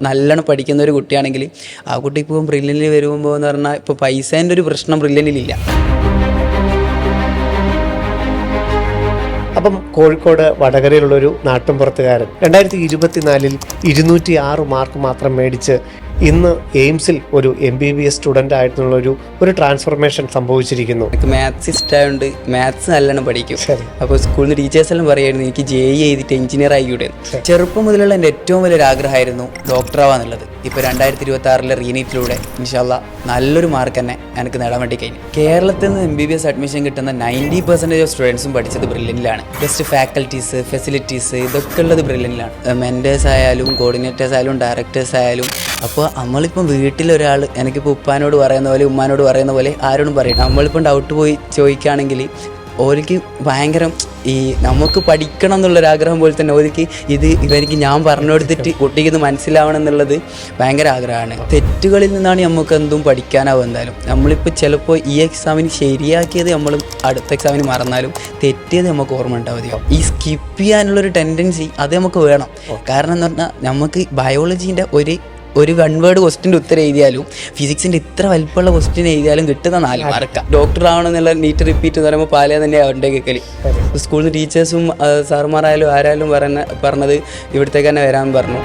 നല്ലോണം പഠിക്കുന്ന ഒരു കുട്ടിയാണെങ്കിൽ ആ കുട്ടി ഇപ്പോൾ ബ്രില്യനിൽ വരുമ്പോൾ എന്ന് പറഞ്ഞാൽ ഇപ്പോൾ പൈസേൻ്റെ ഒരു പ്രശ്നം ബ്രില്യനിലില്ല. അപ്പം കോഴിക്കോട് വടകരയിലുള്ളൊരു നാട്ടുംപുറത്തുകാരൻ 2024 206 മാർക്ക് മാത്രം മേടിച്ച് ഇന്ന് എയിംസിൽ ഒരു MBBS സ്റ്റുഡൻ്റ് ആയിട്ടുള്ളൊരു ട്രാൻസ്ഫോർമേഷൻ സംഭവിച്ചിരിക്കുന്നു. എനിക്ക് മാത്സ് ഇഷ്ടമായതുകൊണ്ട് മാത്സ് നല്ലോണം പഠിക്കും. അപ്പോൾ സ്കൂളിൽ നിന്ന് ടീച്ചേഴ്സെല്ലാം പറയുമായിരുന്നു എനിക്ക് JEE ചെയ്തിട്ട് എഞ്ചിനീയർ ആയിക്കൂടെ. ചെറുപ്പം മുതലുള്ള എൻ്റെ ഏറ്റവും വലിയൊരു ആഗ്രഹമായിരുന്നു ഡോക്ടറാവാന്നുള്ളത്. ഇപ്പോൾ 2026 റീനീറ്റിലൂടെ ഇൻഷാല്ലാ നല്ലൊരു മാർക്ക് തന്നെ എനിക്ക് നേടാൻ വേണ്ടി കഴിഞ്ഞു. കേരളത്തിൽ നിന്ന് MBBS അഡ്മിഷൻ കിട്ടുന്ന 90% ഓഫ് സ്റ്റുഡൻസും പഠിച്ചത് ബ്രില്യനിലാണ്. ബെസ്റ്റ് ഫാക്കൽറ്റീസ്, ഫെസിലിറ്റീസ് ഇതൊക്കെ ഉള്ളത് ബ്രില്യനിലാണ്. മെൻറ്റേഴ്സ് ആയാലും കോർഡിനേറ്റേഴ്സ് ആയാലും ഡയറക്ടേഴ്സ് ആയാലും. അപ്പോൾ നമ്മളിപ്പം വീട്ടിലൊരാൾ എനിക്കിപ്പോൾ ഉപ്പാനോട് പറയുന്ന പോലെ ഉമ്മാനോട് പറയുന്ന പോലെ ആരോടും പറയണം. നമ്മളിപ്പം ഡൗട്ട് പോയി ചോദിക്കുകയാണെങ്കിൽ ഓർക്ക് ഭയങ്കര ഈ നമുക്ക് പഠിക്കണം എന്നുള്ളൊരാഗ്രഹം പോലെ തന്നെ ഓർക്ക് ഇവർക്ക് ഞാൻ പറഞ്ഞു കൊടുത്തിട്ട് കുട്ടിക്ക് ഇത് മനസ്സിലാവണം എന്നുള്ളത് ഭയങ്കര ആഗ്രഹമാണ്. തെറ്റുകളിൽ നിന്നാണ് നമുക്ക് എന്തും പഠിക്കാനാവും. എന്തായാലും നമ്മളിപ്പോൾ ചിലപ്പോൾ ഈ എക്സാമിന് ശരിയാക്കിയത് നമ്മൾ അടുത്ത എക്സാമിന് മറന്നാലും തെറ്റിയത് നമുക്ക് ഓർമ്മ ഉണ്ടാവുകയോ. ഈ സ്കിപ്പ് ചെയ്യാനുള്ളൊരു ടെൻഡൻസി അത് നമുക്ക് വേണം. കാരണം എന്ന് പറഞ്ഞാൽ നമുക്ക് ബയോളജീൻ്റെ ഒരു 1 വേർഡ് ക്വസ്റ്റിൻ്റെ ഉത്തരം എഴുതിയാലും ഫിസിക്സിൻ്റെ ഇത്ര വലിപ്പമുള്ള ക്വസ്റ്റ്യൻ എഴുതിയാലും കിട്ടുന്ന 4 മാർക്കാണ്. ഡോക്ടർ ആവണമെന്നുള്ള നീറ്റ് റിപ്പീറ്റ് എന്ന് പറയുമ്പോൾ പാലേ തന്നെയാണ് അവരുടെ കേൾക്കൽ. സ്കൂളിൽ നിന്ന് ടീച്ചേഴ്സും സാറുമാരായാലും ആരായാലും പറഞ്ഞത് ഇവിടത്തേക്ക് തന്നെ വരാൻ പറഞ്ഞു.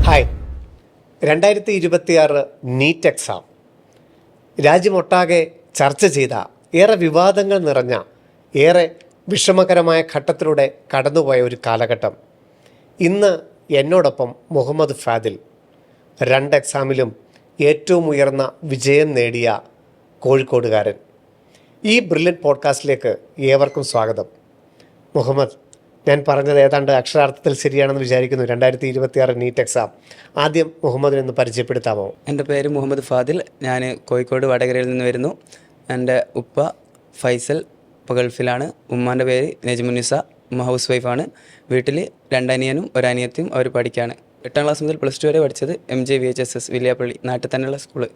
ഹായ്, 2026 നീറ്റ് എക്സാം രാജ്യമൊട്ടാകെ ചർച്ച ചെയ്ത, ഏറെ വിവാദങ്ങൾ നിറഞ്ഞ, ഏറെ വിഷമകരമായ ഘട്ടത്തിലൂടെ കടന്നുപോയ ഒരു കാലഘട്ടം. ഇന്ന് എന്നോടൊപ്പം മുഹമ്മദ് ഫാദിൽ 2 എക്സാമിലും ഏറ്റവും ഉയർന്ന വിജയം നേടിയ കോഴിക്കോടുകാരൻ. ഈ ബ്രില്യൻ്റ് പോഡ്കാസ്റ്റിലേക്ക് ഏവർക്കും സ്വാഗതം. മുഹമ്മദ്, ഞാൻ പറഞ്ഞത് ഏതാണ്ട് അക്ഷരാർത്ഥത്തിൽ ശരിയാണെന്ന് വിചാരിക്കുന്നു. 2026 നീറ്റ് എക്സാം ആദ്യം മുഹമ്മദിനൊന്ന് പരിചയപ്പെടുത്താമോ? എൻ്റെ പേര് മുഹമ്മദ് ഫാദിൽ. ഞാൻ കോഴിക്കോട് വടകരയിൽ നിന്ന് വരുന്നു. എൻ്റെ ഉപ്പ ഫൈസൽ ഇപ്പോൾ ഗൾഫിലാണ്. ഉമ്മാൻ്റെ പേര് നജ്മുന്നിസ. ഉമ്മ ഹൗസ് വൈഫാണ്. വീട്ടിൽ 2 അനിയനും 1 അനിയത്തിയും അവർ പഠിക്കുകയാണ്. 8ാം ക്ലാസ് മുതൽ +2 വരെ പഠിച്ചത് MJ VHSS വില്യാപ്പള്ളി, നാട്ടിൽ തന്നെയുള്ള സ്കൂള്,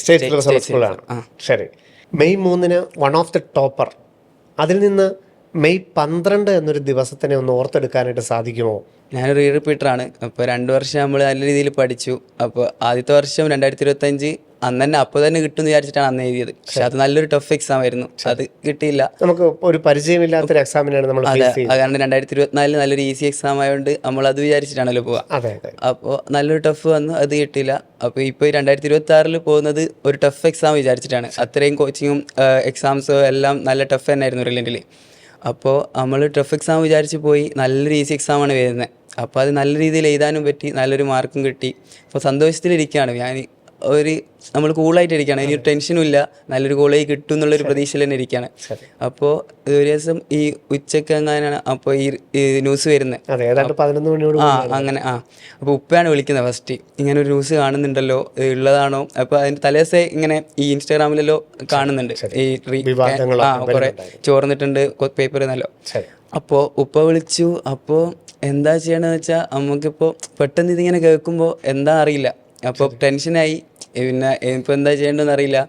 സ്റ്റേറ്റ് സ്കൂളാണ്. ശരി. May 3 one of the topper. അതിൽ നിന്ന് മെയ് 12 എന്നൊരു ദിവസത്തിനെ ഒന്ന് ഓർത്തെടുക്കാനായിട്ട് സാധിക്കുമോ? ഞാനൊരു റിപ്പീറ്ററാണ്. അപ്പോൾ 2 വർഷം നമ്മൾ നല്ല രീതിയിൽ പഠിച്ചു. അപ്പോൾ ആദ്യത്തെ വർഷം 2025 അന്ന് തന്നെ അപ്പോൾ തന്നെ കിട്ടുമെന്ന് വിചാരിച്ചിട്ടാണ് അന്ന് എഴുതിയത്. പക്ഷെ അത് നല്ലൊരു ടഫ് എക്സാം ആയിരുന്നു. അത് കിട്ടിയില്ല. നമുക്ക് ഒരു പരിചയമില്ലാത്തൊരു എക്സാമിനാണ് നമ്മൾ. അതെ, കാരണം 2024 നല്ലൊരു ഈസി എക്സാം ആയതുകൊണ്ട് നമ്മൾ അത് വിചാരിച്ചിട്ടാണല്ലോ പോവുക. അപ്പോൾ നല്ലൊരു ടഫ് വന്നു, അത് കിട്ടിയില്ല. അപ്പോൾ ഇപ്പോൾ 2026 പോകുന്നത് ഒരു ടഫ് എക്സാം വിചാരിച്ചിട്ടാണ്. അത്രയും കോച്ചിങ്ങും എക്സാംസും എല്ലാം നല്ല ടഫ് തന്നെയായിരുന്നു റിലൻറ്റിൽ. അപ്പോൾ നമ്മൾ ടഫ് എക്സാം വിചാരിച്ച് പോയി. നല്ലൊരു ഈസി എക്സാമാണ് വരുന്നത്. അപ്പോൾ അത് നല്ല രീതിയിൽ എഴുതാനും പറ്റി, നല്ലൊരു മാർക്കും കിട്ടി. അപ്പോൾ സന്തോഷത്തിലിരിക്കുകയാണ് ഞാൻ. നമ്മൾ കൂളായിട്ടിരിക്കുകയാണ്. ഇനി ഒരു ടെൻഷനും ഇല്ല. നല്ലൊരു കോളേജ് കിട്ടും എന്നുള്ളൊരു പ്രതീക്ഷയിൽ തന്നെ ഇരിക്കുകയാണ്. അപ്പോൾ ഒരു ദിവസം ഈ ഉച്ചയ്ക്ക് എങ്ങനെയാണ് അപ്പോൾ ഈ ന്യൂസ് വരുന്നത്. അങ്ങനെ അപ്പോൾ ഉപ്പയാണ് വിളിക്കുന്നത് ഫസ്റ്റ്. ഇങ്ങനെ ഒരു ന്യൂസ് കാണുന്നുണ്ടല്ലോ, ഉള്ളതാണോ? അപ്പോൾ അതിൻ്റെ തലേദിവസം ഇങ്ങനെ ഈ ഇൻസ്റ്റാഗ്രാമിലല്ലോ കാണുന്നുണ്ട്, ഈ കുറേ ചോർന്നിട്ടുണ്ട് പേപ്പർ എന്നല്ലോ. അപ്പോൾ ഉപ്പ വിളിച്ചു. അപ്പോൾ എന്താ ചെയ്യണമെന്ന് വെച്ചാൽ നമുക്കിപ്പോൾ പെട്ടെന്ന് ഇതിങ്ങനെ കേൾക്കുമ്പോൾ എന്താ അറിയില്ല. അപ്പോൾ ടെൻഷനായി. പിന്നെ ഇപ്പോൾ എന്താ ചെയ്യേണ്ടതെന്ന് അറിയില്ല.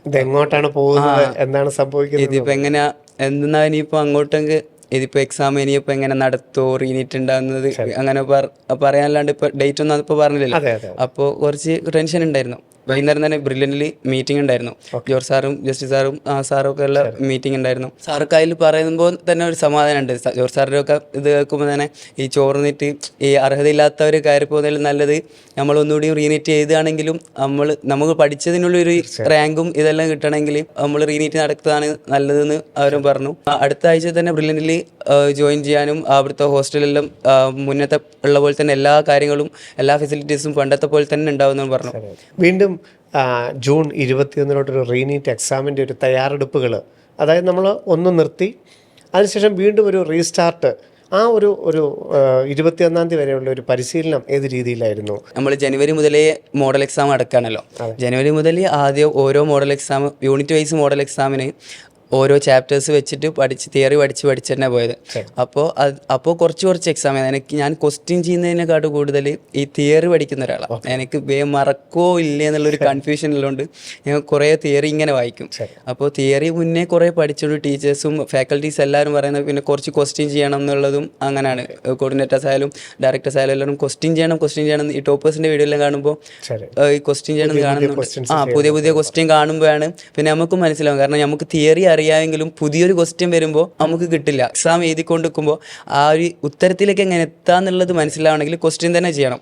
ഇതെങ്ങോട്ടാണ് പോകുന്നത്, എന്താണ് സംഭവിക്കുന്നത്, ഇതിപ്പോൾ എങ്ങനെയാ എന്തെന്നാ ഇനിയിപ്പോൾ അങ്ങോട്ടെങ്കിൽ ഇതിപ്പോൾ എക്സാം ഇനിയിപ്പോൾ എങ്ങനെ നടത്തുമോ, റീനീറ്റ് ഉണ്ടാകുന്നത് അങ്ങനെ പറയാനല്ലാണ്ട് ഇപ്പോൾ ഡേറ്റ് ഒന്നും അതിപ്പോൾ പറഞ്ഞില്ലല്ലോ. അപ്പോൾ കുറച്ച് ടെൻഷൻ ഉണ്ടായിരുന്നു. വൈകുന്നേരം തന്നെ ബ്രില്യൻ്റിൽ മീറ്റിംഗ് ഉണ്ടായിരുന്നു. ജോർജ് സാറും ജസ്റ്റിസ് സാറും സാറും ഒക്കെ ഉള്ള മീറ്റിംഗ് ഉണ്ടായിരുന്നു. സാറൊക്കെ അതിൽ പറയുമ്പോൾ തന്നെ ഒരു സമാധാനമുണ്ട്. ജോർജ് സാറിൻ്റെ ഒക്കെ ഇത് കേൾക്കുമ്പോൾ തന്നെ ഈ ചോർന്നിട്ട് ഈ അർഹതയില്ലാത്തവർ കയറി പോകുന്നതിൽ നല്ലത് നമ്മളൊന്നുകൂടി റീനീറ്റ് ചെയ്തുകയാണെങ്കിലും നമുക്ക് പഠിച്ചതിനുള്ളൊരു റാങ്കും ഇതെല്ലാം കിട്ടണമെങ്കിൽ നമ്മൾ റീനീറ്റ് നടത്തുകയാണ് നല്ലതെന്ന് അവരും പറഞ്ഞു. അടുത്ത ആഴ്ച തന്നെ ബ്രില്യൻ്റിൽ ജോയിൻ ചെയ്യാനും അവിടുത്തെ ഹോസ്റ്റലെല്ലാം മുന്നത്തെ ഉള്ള പോലെ തന്നെ എല്ലാ കാര്യങ്ങളും എല്ലാ ഫെസിലിറ്റീസും പണ്ടത്തെ പോലെ തന്നെ ഉണ്ടാവുമെന്ന് പറഞ്ഞു. വീണ്ടും ജൂൺ 21 റീനീറ്റ് എക്സാമിൻ്റെ ഒരു തയ്യാറെടുപ്പുകൾ, അതായത് നമ്മൾ ഒന്ന് നിർത്തി അതിനുശേഷം വീണ്ടും ഒരു റീസ്റ്റാർട്ട്, ആ ഒരു 21 വരെയുള്ള ഒരു പരിശീലനം ഏത് രീതിയിലായിരുന്നു? നമ്മൾ ജനുവരി മുതലേ മോഡൽ എക്സാം അടക്കാണല്ലോ. ജനുവരി മുതൽ ആദ്യം ഓരോ model exam, unit wise model എക്സാമിന് ഓരോ ചാപ്റ്റേഴ്സ് വെച്ചിട്ട് തിയറി പഠിച്ച് തന്നെ പോയത്. അപ്പോൾ കുറച്ച് എക്സാം ഞാൻ ക്വസ്റ്റ്യൻ ചെയ്യുന്നതിനെക്കാട്ടും കൂടുതൽ ഈ തിയറി പഠിക്കുന്ന ഒരാളാണ്. എനിക്ക് മറക്കോ ഇല്ലേ എന്നുള്ളൊരു കൺഫ്യൂഷനിലുണ്ട് ഞാൻ കുറേ തിയറി ഇങ്ങനെ വായിക്കും. അപ്പോൾ തിയറി മുന്നേ കുറേ പഠിച്ചുകൊണ്ട് ടീച്ചേഴ്സും ഫാക്കൽറ്റീസ് എല്ലാവരും പറയുന്നത് പിന്നെ കുറച്ച് ക്വസ്റ്റ്യൻ ചെയ്യണം എന്നുള്ളതും അങ്ങനെയാണ്. കോർഡിനേറ്റേഴ്സ് ആയാലും ഡയറക്ടേഴ്സ് ആയാലും എല്ലാവരും ക്വസ്റ്റ്യൻ ചെയ്യണം. ഈ ടോപ്പേഴ്സിൻ്റെ വീഡിയോ എല്ലാം കാണുമ്പോൾ ഈ ക്വസ്റ്റ്യൻ ചെയ്യണം കാണുന്നുണ്ട്. പുതിയ ക്വസ്റ്റ്യൻ കാണുമ്പോഴാണ് പിന്നെ നമുക്ക് മനസ്സിലാവും. കാരണം നമുക്ക് തിയറി അറിയാമെങ്കിലും പുതിയൊരു ക്വസ്റ്റ്യൻ വരുമ്പോൾ നമുക്ക് കിട്ടില്ല. എക്സാം എഴുതിക്കൊണ്ടിരിക്കുമ്പോൾ ആ ഒരു ഉത്തരത്തിലേക്ക് എങ്ങനെ എത്താന്നുള്ളത് മനസ്സിലാവണമെങ്കിൽ ക്വസ്റ്റ്യൻ തന്നെ ചെയ്യണം.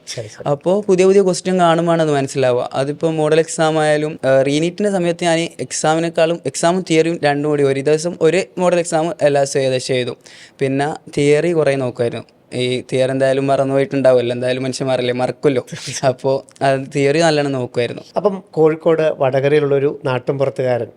അപ്പോൾ പുതിയ ക്വസ്റ്റ്യൻ കാണുമ്പോൾ അത് മനസ്സിലാവുക. അതിപ്പോൾ മോഡൽ എക്സാം ആയാലും റീനീറ്റിൻ്റെ സമയത്ത് ഞാൻ എക്സാമും തിയറിയും രണ്ടും കൂടി ഒരു ദിവസം ഒരു മോഡൽ എക്സാം എല്ലാ ദിവസവും ഏകദേശം എഴുതും. പിന്നെ തിയറി കുറേ നോക്കുമായിരുന്നു. ഈ തിയറി എന്തായാലും മറന്നു പോയിട്ടുണ്ടാവുമല്ലോ, എന്തായാലും മനുഷ്യന്മാരല്ലേ, മറക്കുമല്ലോ. അപ്പോൾ തിയറി നല്ലോണം നോക്കുമായിരുന്നു. അപ്പം കോഴിക്കോട് വടകരയിലുള്ളൊരു നാട്ടുംപുറത്തുകാരൻ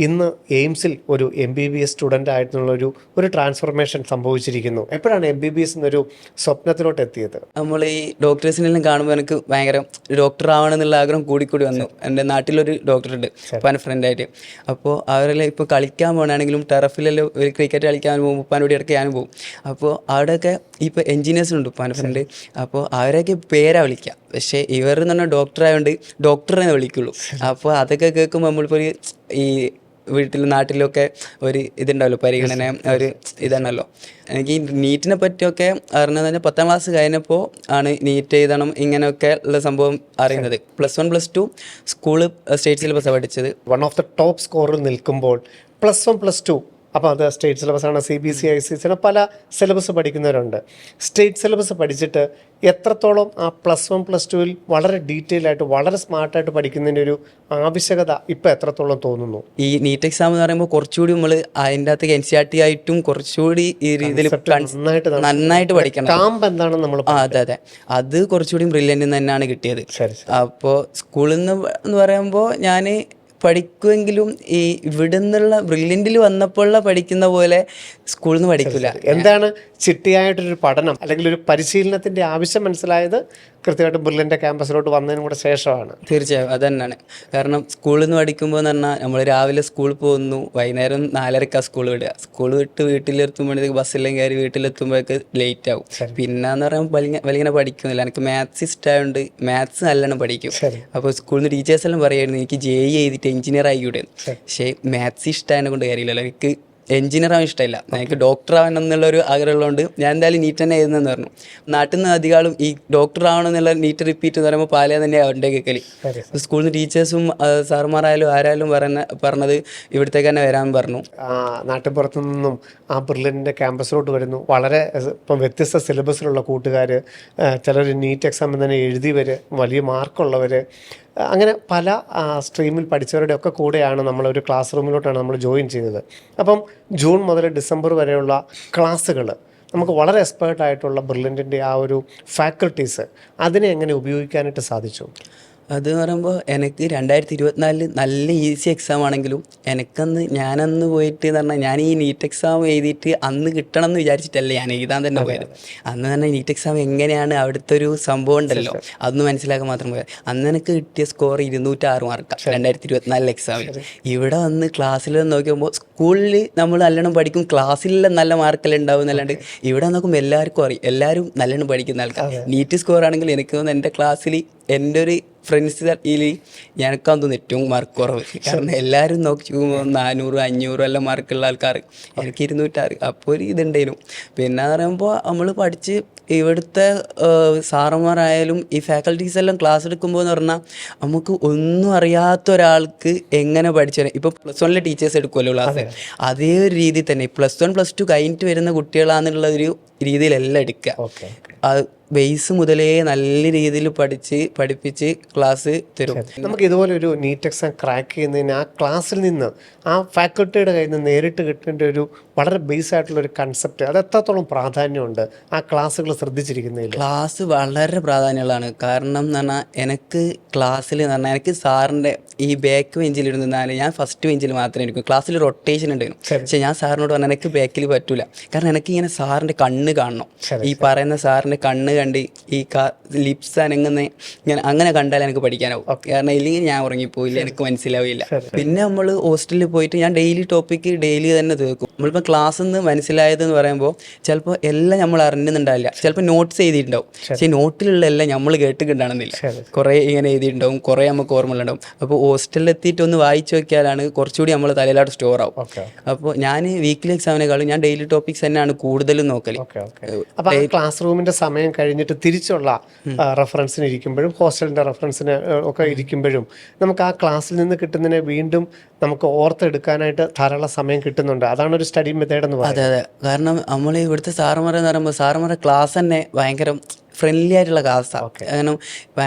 ഇന്ന് എയിംസിൽ ഒരു MBBS സ്റ്റുഡൻ്റ് ആയിട്ടുള്ള ഒരു ട്രാൻസ്ഫോർമേഷൻ സംഭവിച്ചിരിക്കുന്നു. എപ്പോഴാണ് MBBS എന്നൊരു സ്വപ്നത്തിലോട്ട് എത്തിയത്? നമ്മൾ ഈ ഡോക്ടേഴ്സിനെല്ലാം കാണുമ്പോൾ എനിക്ക് ഭയങ്കര ഡോക്ടർ ആവണമെന്നുള്ള ആഗ്രഹം കൂടിക്കൂടി വന്നു. എൻ്റെ നാട്ടിലൊരു ഡോക്ടറുണ്ട് ഉപ്പാൻ്റെ ഫ്രണ്ടായിട്ട്. അപ്പോൾ അവരെല്ലാം ഇപ്പോൾ കളിക്കാൻ പോകണമെങ്കിലും ടർഫിലെല്ലാം ഒരു ക്രിക്കറ്റ് കളിക്കാൻ പോകും, ഉപ്പാനോട് ഇടയ്ക്ക് ഞാനും പോകും. അപ്പോൾ അവിടെയൊക്കെ ഇപ്പോൾ എൻജിനീയേഴ്സ് ഉണ്ട് ഉപ്പാൻ്റെ ഫ്രണ്ട്. അപ്പോൾ അവരെയൊക്കെ പേരാ വിളിക്കുക. പക്ഷേ ഇവർ എന്ന് പറഞ്ഞാൽ ഡോക്ടറായതുകൊണ്ട് ഡോക്ടറെ വിളിക്കുള്ളൂ. അപ്പോൾ അതൊക്കെ കേൾക്കുമ്പോൾ നമ്മളിപ്പോൾ ഈ നാട്ടിലൊക്കെ ഒരു ഇതുണ്ടാവല്ലോ, പരിഗണന ഒരു ഇതാണല്ലോ. എനിക്ക് ഈ നീറ്റിനെ പറ്റിയൊക്കെ അറിഞ്ഞതെന്ന് പറഞ്ഞാൽ 10ാം ക്ലാസ് കഴിഞ്ഞപ്പോൾ ആണ് നീറ്റ് എഴുതണം ഇങ്ങനെയൊക്കെ ഉള്ള സംഭവം അറിയുന്നത്. +1 +2 സ്കൂള് സ്റ്റേറ്റ് സിലബസാണ് പഠിച്ചത്. വൺ ഓഫ് ദ ടോപ്പ് സ്കോറിൽ നിൽക്കുമ്പോൾ +1 +2 അപ്പോൾ അത് സ്റ്റേറ്റ് സിലബസാണ്. CBSE ICSE പല സിലബസ് പഠിക്കുന്നവരുണ്ട്. സ്റ്റേറ്റ് സിലബസ് പഠിച്ചിട്ട് എത്രത്തോളം ആ +1 +2 വളരെ ഡീറ്റെയിൽ ആയിട്ട് വളരെ സ്മാർട്ടായിട്ട് പഠിക്കുന്നതിൻ്റെ ഒരു ആവശ്യകത ഇപ്പോൾ എത്രത്തോളം തോന്നുന്നു? ഈ നീറ്റ് എക്സാം എന്ന് പറയുമ്പോൾ കുറച്ചുകൂടി നമ്മൾ അതിൻ്റെ അകത്തേക്ക് NCERT ആയിട്ടും കുറച്ചുകൂടി ഈ രീതിയിൽ നന്നായിട്ട് പഠിക്കണം. കാമ്പ് എന്താണെന്ന് നമ്മൾ അതെ അത് കുറച്ചുകൂടി ബ്രില്യൻ്റ് തന്നെയാണ് കിട്ടിയത്. അപ്പോൾ സ്കൂളിൽ നിന്ന് എന്ന് പറയുമ്പോൾ ഞാൻ പഠിക്കുമെങ്കിലും ഈ ഇവിടെ നിന്നുള്ള ബ്രില്യൻറ്റിൽ വന്നപ്പോഴുള്ള പഠിക്കുന്ന പോലെ സ്കൂളിൽ നിന്ന് പഠിക്കില്ല. എന്താണ് ചിട്ടയായിട്ടൊരു പഠനം അല്ലെങ്കിൽ ഒരു പരിശീലനത്തിൻ്റെ ആവശ്യം മനസ്സിലായത് കൃത്യമായിട്ട് ബ്രില്യൻ്റ് ക്യാമ്പസിലോട്ട് വന്നതിനും കൂടെ ശേഷമാണ്? തീർച്ചയായും അത് തന്നെയാണ്. കാരണം സ്കൂളിൽ നിന്ന് പഠിക്കുമ്പോൾ എന്ന് പറഞ്ഞാൽ നമ്മൾ രാവിലെ സ്കൂളിൽ പോകുന്നു, വൈകുന്നേരം 4:30 സ്കൂൾ വിടുക. സ്കൂൾ വിട്ട് വീട്ടിലെത്തുമ്പോഴത്തേക്ക് ബസ്സെല്ലാം കയറി വീട്ടിലെത്തുമ്പോഴേക്ക് ലേറ്റ് ആവും. പിന്നെ എന്ന് പറയുമ്പോൾ വലിയ പഠിക്കുന്നില്ല. എനിക്ക് മാത്സ് ഇഷ്ടമായതുകൊണ്ട് മാത്സ് നല്ലോണം പഠിക്കും. അപ്പോൾ സ്കൂളിൽ നിന്ന് ടീച്ചേഴ്സെല്ലാം പറയുമായിരുന്നു എനിക്ക് JEE എഴുതിയിട്ട് എഞ്ചിനീയർ ആയിക്കൂടെ. പക്ഷേ മാത്സ് ഇഷ്ടമായതിനെ കൊണ്ട് കാര്യമില്ലല്ലോ. എനിക്ക് എഞ്ചിനീയർ ആവാൻ ഇഷ്ടമില്ല, എനിക്ക് ഡോക്ടർ ആവണം എന്നുള്ളൊരു ആഗ്രഹമുള്ളതുകൊണ്ട് ഞാൻ എന്തായാലും നീറ്റ് തന്നെ എഴുതുന്നതെന്ന് പറഞ്ഞു. നാട്ടിൽ നിന്ന് അധികം ഈ ഡോക്ടർ ആവണം എന്നുള്ള നീറ്റ് റിപ്പീറ്റ് എന്ന് പറയുമ്പോൾ പാലേ തന്നെ അവരുടെ കേൾക്കൽ. സ്കൂളിൽ നിന്ന് ടീച്ചേഴ്സും സാറുമാരായാലും ആരായാലും പറഞ്ഞത് ഇവിടത്തേക്ക് തന്നെ വരാൻ പറഞ്ഞു. നാട്ടിൻപുറത്തു നിന്നും ആ ബ്രില്യൻ്റ് ക്യാമ്പസിലോട്ട് വരുന്നു. വളരെ ഇപ്പം വ്യത്യസ്ത സിലബസിലുള്ള കൂട്ടുകാർ, ചിലർ നീറ്റ് എക്സാമിൽ തന്നെ എഴുതിയവർ, വലിയ മാർക്കുള്ളവർ, അങ്ങനെ പല സ്ട്രീമിൽ പഠിച്ചവരുടെ ഒക്കെ കൂടെയാണ് നമ്മളൊരു ക്ലാസ് റൂമിലോട്ടാണ് നമ്മൾ ജോയിൻ ചെയ്തത്. അപ്പം ജൂൺ മുതൽ ഡിസംബർ വരെയുള്ള ക്ലാസ്സുകൾ നമുക്ക് വളരെ എക്സ്പേർട്ടായിട്ടുള്ള ബ്രില്യൻറ്റിൻ്റെ ആ ഒരു ഫാക്കൽറ്റീസ് അതിനെ എങ്ങനെ ഉപയോഗിക്കാനായിട്ട് സാധിച്ചു? അതെന്ന് പറയുമ്പോൾ എനിക്ക് 2024 നല്ല ഈസി എക്സാം ആണെങ്കിലും ഞാനന്ന് പോയിട്ട് എന്ന് പറഞ്ഞാൽ ഞാൻ ഈ നീറ്റ് എക്സാം എഴുതിയിട്ട് അന്ന് കിട്ടണം എന്ന് വിചാരിച്ചിട്ടല്ല ഞാൻ എഴുതാൻ തന്നെ പോയത്. അന്ന് തന്നെ നീറ്റ് എക്സാം എങ്ങനെയാണ് അവിടുത്തെ ഒരു സംഭവം ഉണ്ടല്ലോ അതൊന്ന് മനസ്സിലാക്കാൻ മാത്രം പോയത്. അന്ന് എനിക്ക് കിട്ടിയ സ്കോർ 206 മാർക്കാണ് 2024 എക്സാമിൽ. ഇവിടെ വന്ന് ക്ലാസ്സിൽ നോക്കുമ്പോൾ സ്കൂളിൽ നമ്മൾ നല്ലോണം പഠിക്കും, ക്ലാസ്സിലെ നല്ല മാർക്കെല്ലാം ഉണ്ടാവും എന്നല്ലാണ്ട് ഇവിടെ നോക്കുമ്പോൾ എല്ലാവർക്കും അറിയും എല്ലാവരും നല്ലോണം പഠിക്കുന്ന ആൾക്കാർ. നീറ്റ് സ്കോർ ആണെങ്കിൽ എനിക്ക് തോന്നുന്നു എൻ്റെ ക്ലാസ്സിൽ എൻ്റെ ഒരു ഫ്രണ്ട്സ് എനിക്കാന്ന് തോന്നുന്നു ഏറ്റവും മാർക്ക് കുറവ്. കാരണം എല്ലാവരും നോക്കി 400 500 എല്ലാം മാർക്കുള്ള ആൾക്കാർ, എനിക്ക് 206. അപ്പോൾ ഒരു ഇതുണ്ടായിരുന്നു. പിന്നെ പറയുമ്പോൾ നമ്മൾ പഠിച്ച് ഇവിടുത്തെ സാറന്മാരായാലും ഈ ഫാക്കൽറ്റീസ് എല്ലാം ക്ലാസ് എടുക്കുമ്പോൾ എന്ന് പറഞ്ഞാൽ നമുക്ക് ഒന്നും അറിയാത്ത ഒരാൾക്ക് എങ്ങനെ പഠിച്ചു. ഇപ്പോൾ +1 ടീച്ചേഴ്സ് എടുക്കുമല്ലോ ക്ലാസ്, അതേ ഒരു രീതിയിൽ തന്നെ +1 +2 കഴിഞ്ഞിട്ട് വരുന്ന കുട്ടികളാണെന്നുള്ള ഒരു രീതിയിലെല്ലാം എടുക്കുക. ബേസ് മുതലേ നല്ല രീതിയിൽ പഠിപ്പിച്ച് ക്ലാസ് തരും. നമുക്ക് ഇതുപോലെ ഒരു നീറ്റ് എക്സാം ക്രാക്ക് ചെയ്യുന്നതിന് ആ ക്ലാസ്സിൽ നിന്ന് ആ ഫാക്കൽറ്റിയുടെ കയ്യിൽ നിന്ന് നേരിട്ട് കിട്ടേണ്ട ഒരു വളരെ ബേസ് ആയിട്ടുള്ള ഒരു കൺസെപ്റ്റ് അത് എത്രത്തോളം പ്രാധാന്യമുണ്ട് ആ ക്ലാസ്സുകൾ ശ്രദ്ധിച്ചിരിക്കുന്നതിൽ? ക്ലാസ് വളരെ പ്രാധാന്യമുള്ളതാണ്. കാരണം എന്ന് പറഞ്ഞാൽ എനിക്ക് ക്ലാസ്സിൽ എന്ന് പറഞ്ഞാൽ എനിക്ക് സാറിൻ്റെ ഈ ബാക്ക് ബെഞ്ചിലിരുന്നാൽ ഞാൻ ഫസ്റ്റ് ബെഞ്ചിൽ മാത്രമേ ഇരിക്കും. ക്ലാസ്സിൽ റൊട്ടേഷൻ ഉണ്ടായിരുന്നു. പക്ഷേ ഞാൻ സാറിനോട് പറഞ്ഞാൽ എനിക്ക് ബാക്കിൽ പറ്റൂല. കാരണം എനിക്ക് ഇങ്ങനെ സാറിൻ്റെ കണ്ണ് കാണണം. ഈ പറയുന്ന സാറിൻ്റെ കണ്ണ് കണ്ട് ഈ ലിപ്സ് അനങ്ങുന്ന ഇങ്ങനെ അങ്ങനെ കണ്ടാൽ എനിക്ക് പഠിക്കാനാവും. കാരണം ഇല്ലെങ്കിൽ ഞാൻ ഉറങ്ങിപ്പോയില്ല, എനിക്ക് മനസ്സിലാവില്ല. പിന്നെ നമ്മൾ ഹോസ്റ്റലിൽ പോയിട്ട് ഞാൻ ഡെയിലി ടോപ്പിക്ക് ഡെയിലി തന്നെ തീർക്കും. നമ്മളിപ്പോൾ ക്ലാസ്സിൽ നിന്ന് മനസ്സിലായതെന്ന് പറയുമ്പോൾ ചിലപ്പോൾ എല്ലാം നമ്മൾ അറിഞ്ഞിട്ടുണ്ടാവില്ല. ചിലപ്പോൾ നോട്ട്സ് എഴുതിയിട്ടുണ്ടാവും. പക്ഷേ നോട്ടിലുള്ള എല്ലാം നമ്മൾ കേട്ടിട്ടുണ്ടാകുന്നില്ല. കുറേ ഇങ്ങനെ എഴുതിയിട്ടുണ്ടാവും, കുറേ നമുക്ക് ഓർമ്മയുണ്ടാവും. അപ്പോൾ ഹോസ്റ്റലിൽ എത്തിയിട്ട് ഒന്ന് വായിച്ചു നോക്കിയാലാണ് കുറച്ചുകൂടി നമ്മൾ തലയിലോട്ട് സ്റ്റോർ ആവും. അപ്പോൾ ഞാൻ വീക്കിലി എക്സാമിനേക്കാളും ഞാൻ ഡെയിലി ടോപ്പിക്സ് തന്നെയാണ് കൂടുതലും നോക്കൽ. അപ്പോൾ ആ ക്ലാസ് റൂമിൻ്റെ സമയം കഴിഞ്ഞിട്ട് തിരിച്ചുള്ള റെഫറൻസിന് ഇരിക്കുമ്പോഴും ഹോസ്റ്റലിൻ്റെ റെഫറൻസിന് ഒക്കെ ഇരിക്കുമ്പോഴും നമുക്ക് ആ ക്ലാസ്സിൽ നിന്ന് കിട്ടുന്നതിനെ വീണ്ടും നമുക്ക് ഓർത്തെടുക്കാനായിട്ട് ധാരാളം സമയം കിട്ടുന്നുണ്ട്. അതാണ് ഒരു സ്റ്റഡി മെത്തേഡ് എന്ന് പറയുന്നത്. അതെ. കാരണം നമ്മൾ ഇവിടുത്തെ സാറുമാർ എന്ന് പറയുമ്പോൾ സാറുമാരുടെ ക്ലാസ് തന്നെ ഭയങ്കര ഫ്രണ്ട്ലി ആയിട്ടുള്ള ക്ലാസ്സാണ്. കാരണം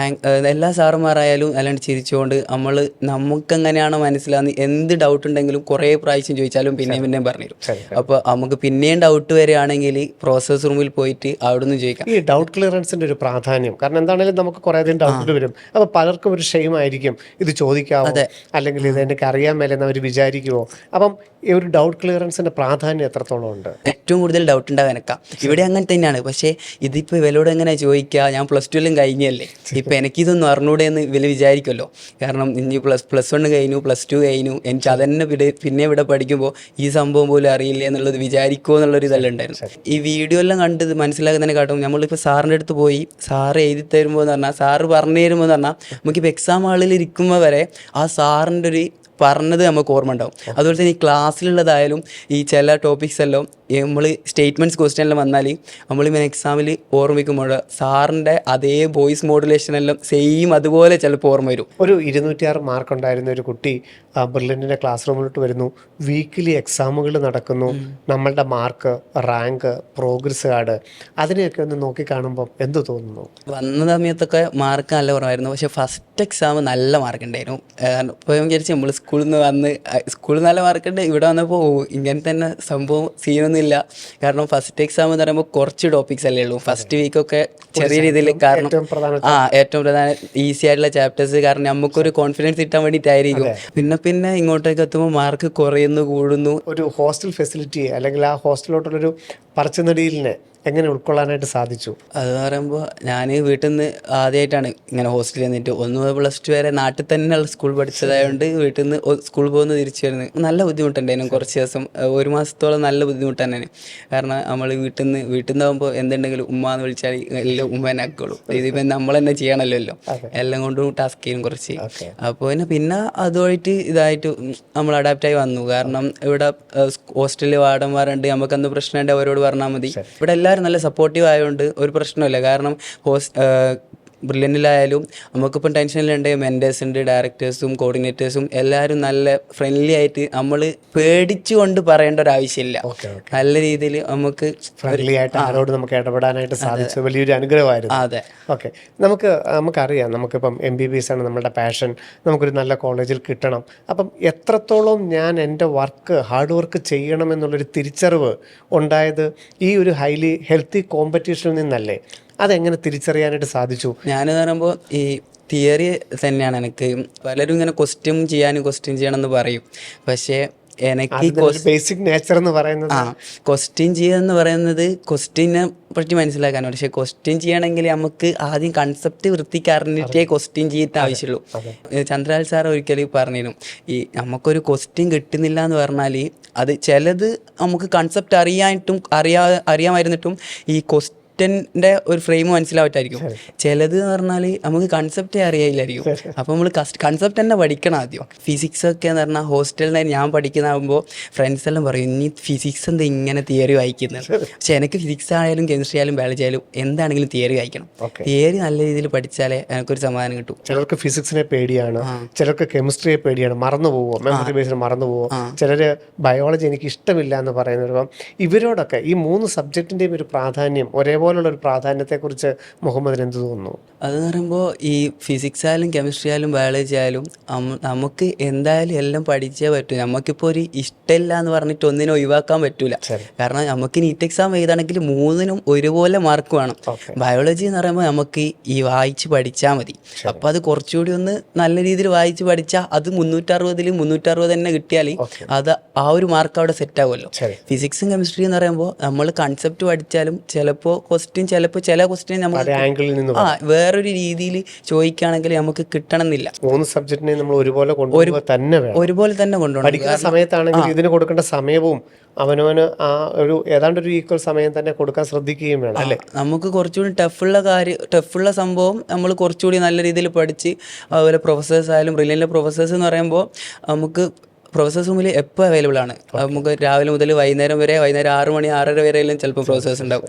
എല്ലാ സാറുമാരായാലും അല്ലാണ്ട് ചിരിച്ചുകൊണ്ട് നമുക്കെങ്ങനെയാണോ മനസ്സിലാകുന്നത് എന്ത് ഡൗട്ട് ഉണ്ടെങ്കിലും കുറേ പ്രാവശ്യം ചോദിച്ചാലും പിന്നെയും പറഞ്ഞു തരും. അപ്പോൾ നമുക്ക് പിന്നെയും ഡൗട്ട് വരികയാണെങ്കിൽ പ്രോസസ് റൂമിൽ പോയിട്ട് അവിടെ നിന്ന് ചോദിക്കാം. ഈ ഡൗട്ട് ക്ലിയറൻസിൻ്റെ ഒരു പ്രാധാന്യം, കാരണം എന്താണെങ്കിലും നമുക്ക് കുറേ അധികം ഡൗട്ട് വരും. അപ്പോൾ പലർക്കും ഒരു ഷെയിം ആയിരിക്കും, ഇത് ചോദിക്കാമോ അല്ലെങ്കിൽ ഇത് എനിക്ക് അറിയാൻ മേലെന്ന് അവർ വിചാരിക്കുമോ. അപ്പം ഈ ഒരു ഡൗട്ട് ക്ലിയറൻസിൻ്റെ പ്രാധാന്യം എത്രത്തോളം ഉണ്ട്? ഏറ്റവും കൂടുതൽ ഡൗട്ട് ഉണ്ടാകാനൊക്കെ ഇവിടെ അങ്ങനെ തന്നെയാണ്. പക്ഷേ ഇതിപ്പോൾ ഇവരോട് എങ്ങനെ ചോദിക്കുക, ഞാൻ +2 കഴിഞ്ഞല്ലേ, ഇപ്പം എനിക്കിതൊന്നും അറിഞ്ഞൂടെ എന്ന് ഇവർ വിചാരിക്കുമല്ലോ. കാരണം ഇനി പ്ലസ് 1 കഴിഞ്ഞു, +2 കഴിഞ്ഞു, എനിക്ക് അതന്നെ പിന്നെ ഇവിടെ പഠിക്കുമ്പോൾ ഈ സംഭവം പോലും അറിയില്ല എന്നുള്ളത് വിചാരിക്കുമോ എന്നുള്ളൊരു ഇതെല്ലാം ഉണ്ടായിരുന്നു. ഈ വീഡിയോ എല്ലാം കണ്ട് മനസ്സിലാക്കുന്നതിനെക്കാട്ടും നമ്മളിപ്പോൾ സാറിൻ്റെ അടുത്ത് പോയി സാറ് എഴുതി തരുമ്പോൾ എന്ന് പറഞ്ഞാൽ സാറ് പറഞ്ഞു തരുമ്പോൾ എന്ന് പറഞ്ഞാൽ നമുക്കിപ്പോൾ എക്സാം ഹാളിൽ ഇരിക്കുമ്പോൾ വരെ ആ സാറിൻ്റെ ഒരു പറഞ്ഞത് നമുക്ക് ഓർമ്മ ഉണ്ടാവും. അതുപോലെ തന്നെ ഈ ക്ലാസ്സിലുള്ളതായാലും ഈ ചില ടോപ്പിക്സ് എല്ലാം നമ്മൾ സ്റ്റേറ്റ്മെൻറ്റ്സ് ക്വസ്റ്റ്യനെല്ലാം വന്നാൽ നമ്മളിങ്ങനെ എക്സാമിൽ ഓർമ്മിക്കുമ്പോൾ സാറിൻ്റെ അതേ വോയിസ് മോഡുലേഷൻ എല്ലാം സെയിം അതുപോലെ ചിലപ്പോൾ ഓർമ്മ വരും. ഒരു 206 മാർക്ക് ഉണ്ടായിരുന്ന ഒരു കുട്ടി ബെർലിൻ്റെ ക്ലാസ് റൂമിലോട്ട് വരുന്നു, വീക്കിലി എക്സാമുകൾ നടക്കുന്നു, നമ്മളുടെ മാർക്ക്, റാങ്ക്, പ്രോഗ്രസ് കാർഡ്, അതിനെയൊക്കെ ഒന്ന് നോക്കി കാണുമ്പോൾ എന്ത് തോന്നുന്നു? വന്ന സമയത്തൊക്കെ മാർക്ക് നല്ല കുറവായിരുന്നു. പക്ഷേ ഫസ്റ്റ് എക്സാം നല്ല മാർക്ക് ഉണ്ടായിരുന്നു. ഇപ്പോൾ വിചാരിച്ചു നമ്മൾ സ്കൂളിൽ നല്ല മാർക്കുണ്ട്, ഇവിടെ വന്നപ്പോൾ ഇങ്ങനെ തന്നെ സംഭവം സീനൊന്നും ഇല്ല. കാരണം ഫസ്റ്റ് എക്സാം എന്ന് പറയുമ്പോൾ കുറച്ച് ടോപ്പിക്സ് അല്ലേ ഉള്ളൂ. ഫസ്റ്റ് വീക്കൊക്കെ ചെറിയ രീതിയിൽ, കാരണം ഏറ്റവും പ്രധാന ഈസി ആയിട്ടുള്ള ചാപ്റ്റേഴ്സ്, കാരണം നമുക്കൊരു കോൺഫിഡൻസ് കിട്ടാൻ വേണ്ടിയിട്ടായിരിക്കും. പിന്നെ ഇങ്ങോട്ടേക്ക് എത്തുമ്പോൾ മാർക്ക് കുറയുന്നു, കൂടുന്നു. ഒരു ഹോസ്റ്റൽ ഫെസിലിറ്റി അല്ലെങ്കിൽ ആ ഹോസ്റ്റലിലോട്ടുള്ളൊരു പറച്ചുനടിയിലിനെ എങ്ങനെ ഉൾക്കൊള്ളാനായിട്ട് സാധിച്ചു? അത് പറയുമ്പോൾ ഞാൻ വീട്ടിൽ നിന്ന് ആദ്യമായിട്ടാണ് ഇങ്ങനെ ഹോസ്റ്റലിൽ നിന്നിട്ട് 1 മുതൽ +2 വരെ നാട്ടിൽ തന്നെയുള്ള സ്കൂൾ പഠിച്ചതായതുകൊണ്ട് വീട്ടിൽ നിന്ന് സ്കൂളിൽ പോകുന്ന തിരിച്ചു വരുന്നത് നല്ല ബുദ്ധിമുട്ടുണ്ടായിരുന്നു. കുറച്ച് ദിവസം 1 മാസത്തോളം നല്ല ബുദ്ധിമുട്ട് തന്നെയാണ്. കാരണം നമ്മൾ വീട്ടിൽ നിന്നാകുമ്പോൾ എന്തുണ്ടെങ്കിലും ഉമ്മ എന്ന് വിളിച്ചാൽ എല്ലാം ഉമ്മേനെ ആക്കുള്ളൂ. ഇതിപ്പോൾ നമ്മൾ തന്നെ ചെയ്യണമല്ലോ, എല്ലാം കൊണ്ടും ടാസ്ക് ചെയ്യും കുറച്ച്. അപ്പോൾ പിന്നെ അതുമായിട്ട് ഇതായിട്ട് നമ്മൾ അഡാപ്റ്റായി വന്നു. കാരണം ഇവിടെ ഹോസ്റ്റലിൽ വാർഡന്മാരുണ്ട്, നമുക്കെന്ത് പ്രശ്നമുണ്ട് അവരോട് പറഞ്ഞാൽ മതി. ഇവിടെ എല്ലാവരും നല്ല സപ്പോർട്ടീവ് ആയതുകൊണ്ട് ഒരു പ്രശ്നമില്ല. കാരണം ബ്രില്യൻറ്റിലായാലും നമുക്കിപ്പം ടെൻഷനിലുണ്ട്, മെൻറ്റേഴ്സ് ഉണ്ട്, ഡയറക്ടേഴ്സും കോർഡിനേറ്റേഴ്സും എല്ലാവരും നല്ല ഫ്രണ്ട്ലി ആയിട്ട് നമ്മൾ പേടിച്ചുകൊണ്ട് പറയേണ്ട ഒരു ആവശ്യമില്ല. നല്ല രീതിയിൽ നമുക്ക് ഫ്രണ്ട്ലി ആയിട്ട് ആരോട് നമുക്ക് ഇടപെടാനായിട്ട് സാധിച്ചു, വലിയൊരു അനുഗ്രഹമായിരുന്നു. അതെ. ഓക്കെ, നമുക്കറിയാം, നമുക്കിപ്പം MBBS ആണ് നമ്മുടെ പാഷൻ, നമുക്കൊരു നല്ല കോളേജിൽ കിട്ടണം. അപ്പം എത്രത്തോളം ഞാൻ എൻ്റെ ഹാർഡ് വർക്ക് ചെയ്യണം എന്നുള്ളൊരു തിരിച്ചറിവ് ഉണ്ടായത് ഈ ഒരു ഹൈലി ഹെൽത്തി കോമ്പറ്റീഷനിൽ നിന്നല്ലേ? അതെങ്ങനെ തിരിച്ചറിയാനായിട്ട് സാധിച്ചു? ഞാനെന്ന് പറയുമ്പോൾ ഈ തിയറി തന്നെയാണ്. എനിക്ക് പലരും ഇങ്ങനെ ക്വസ്റ്റ്യൻ ചെയ്യണമെന്ന് പറയും. പക്ഷേ എനിക്ക് ബേസിക് നേച്ചർ എന്ന് പറയുന്നത് ക്വസ്റ്റ്യൻ ചെയ്യാന്ന് പറയുന്നത് ക്വസ്റ്റ്യനെ പറ്റി മനസ്സിലാക്കാനാണ്. പക്ഷെ ക്വസ്റ്റ്യൻ ചെയ്യണമെങ്കിൽ നമുക്ക് ആദ്യം കൺസെപ്റ്റ് വൃത്തിക്ക് അറിഞ്ഞിട്ടേ ക്വസ്റ്റ്യൻ ചെയ്തിട്ട് ആവശ്യമുള്ളൂ. ചന്ദ്രലാൽ സാർ ഒരിക്കലും പറഞ്ഞിരുന്നു, ഈ നമുക്കൊരു ക്വസ്റ്റ്യൻ കിട്ടുന്നില്ല എന്ന് പറഞ്ഞാൽ അത് ചിലത് നമുക്ക് കൺസെപ്റ്റ് അറിയാമായിരുന്നിട്ടും ഈ ക്വസ്റ്റ്യൻ്റെ ഒരു ഫ്രെയിം മനസ്സിലാവട്ടായിരിക്കും. ചിലത് എന്ന് പറഞ്ഞാൽ നമുക്ക് കൺസെപ്റ്റേ അറിയില്ലായിരിക്കും. അപ്പോൾ നമ്മൾ കൺസെപ്റ്റ് തന്നെ പഠിക്കണം ആദ്യം. ഫിസിക്സ് ഒക്കെ എന്ന് പറഞ്ഞാൽ ഹോസ്റ്റലിൽ ഞാൻ പഠിക്കുന്നതാകുമ്പോൾ ഫ്രണ്ട്സ് എല്ലാം പറയും, ഇനി ഫിസിക്സ് എന്താ ഇങ്ങനെ തിയറി വായിക്കുന്നത്. പക്ഷെ എനിക്ക് ഫിസിക്സ് ആയാലും കെമിസ്ട്രി ആയാലും ബയോളജി ആയാലും എന്താണെങ്കിലും തിയറി വായിക്കണം. തിയറി നല്ല രീതിയിൽ പഠിച്ചാലേ എനിക്കൊരു സമാധാനം കിട്ടും. ചിലർക്ക് ഫിസിക്സിനെ പേടിയാണ്, ചിലർക്ക് കെമിസ്ട്രിയെ പേടിയാണ്, മറന്നു പോവോ, മെമ്മറി ബേസിൽ മറന്നു പോവോ, ചിലർ ബയോളജി എനിക്ക് ഇഷ്ടമില്ല എന്ന് പറയുന്നവർ. ഇവരോടൊക്കെ ഈ 3 സബ്ജക്റ്റിൻ്റെയും ഒരു പ്രാധാന്യം ഒരേപോലെ ഇതുപോലുള്ള ഒരു പ്രാധാന്യത്തെക്കുറിച്ച് മുഹമ്മദിന് എന്ത് തോന്നുന്നു? അതെന്ന് പറയുമ്പോൾ ഈ ഫിസിക്സ് ആയാലും കെമിസ്ട്രി ആയാലും ബയോളജി ആയാലും നമുക്ക് എന്തായാലും എല്ലാം പഠിച്ചേ പറ്റൂ. നമുക്കിപ്പോൾ ഒരു ഇഷ്ടമില്ല എന്ന് പറഞ്ഞിട്ട് ഒന്നിനും ഒഴിവാക്കാൻ പറ്റൂല. കാരണം നമുക്ക് നീറ്റ് എക്സാം എഴുതാണെങ്കിൽ മൂന്നിനും ഒരുപോലെ മാർക്ക് വേണം. ബയോളജി എന്ന് പറയുമ്പോൾ നമുക്ക് ഈ വായിച്ച് പഠിച്ചാൽ മതി. അപ്പോൾ അത് കുറച്ചുകൂടി ഒന്ന് നല്ല രീതിയിൽ വായിച്ച് പഠിച്ചാൽ അത് 360 360 തന്നെ കിട്ടിയാൽ അത് ആ ഒരു മാർക്ക് അവിടെ സെറ്റ് ആവുമല്ലോ. ഫിസിക്സും കെമിസ്ട്രി എന്ന് പറയുമ്പോൾ നമ്മൾ കൺസെപ്റ്റ് പഠിച്ചാലും ചിലപ്പോൾ ചില ക്വസ്റ്റ്യൻ നമുക്ക് വേറൊരു രീതിയിൽ ചോദിക്കുകയാണെങ്കിൽ നമുക്ക് കിട്ടണമെന്നില്ല. 3 സബ്ജക്റ്റിനെ നമ്മൾ ഒരുപോലെ കൊണ്ടുപോകണം. പഠിക്കുന്ന സമയത്താണെങ്കിൽ ഇതിന് കൊടുക്കേണ്ട സമയവും അവനവന് ആ ഒരു ഏതാണ്ട് ഒരു ഈക്വൽ സമയം തന്നെ കൊടുക്കാൻ ശ്രദ്ധിക്കുകയും വേണം അല്ലേ? നമുക്ക് കുറച്ചുകൂടി ടഫുള്ള സംഭവം നമ്മൾ കുറച്ചുകൂടി നല്ല രീതിയിൽ പഠിച്ച്, അതുപോലെ പ്രൊഫസേഴ്സ് ആയാലും ബ്രില്യൻ്റ് പ്രൊഫസേഴ്സ് എന്ന് പറയുമ്പോൾ നമുക്ക് പ്രൊഫസേഴ്സ് റൂമിൽ എപ്പോൾ അവൈലബിൾ ആണ്. നമുക്ക് രാവിലെ മുതൽ വൈകുന്നേരം 6 മണി 6:30 വരെയെല്ലാം ചിലപ്പോൾ പ്രൊഫസേഴ്സ് ഉണ്ടാവും.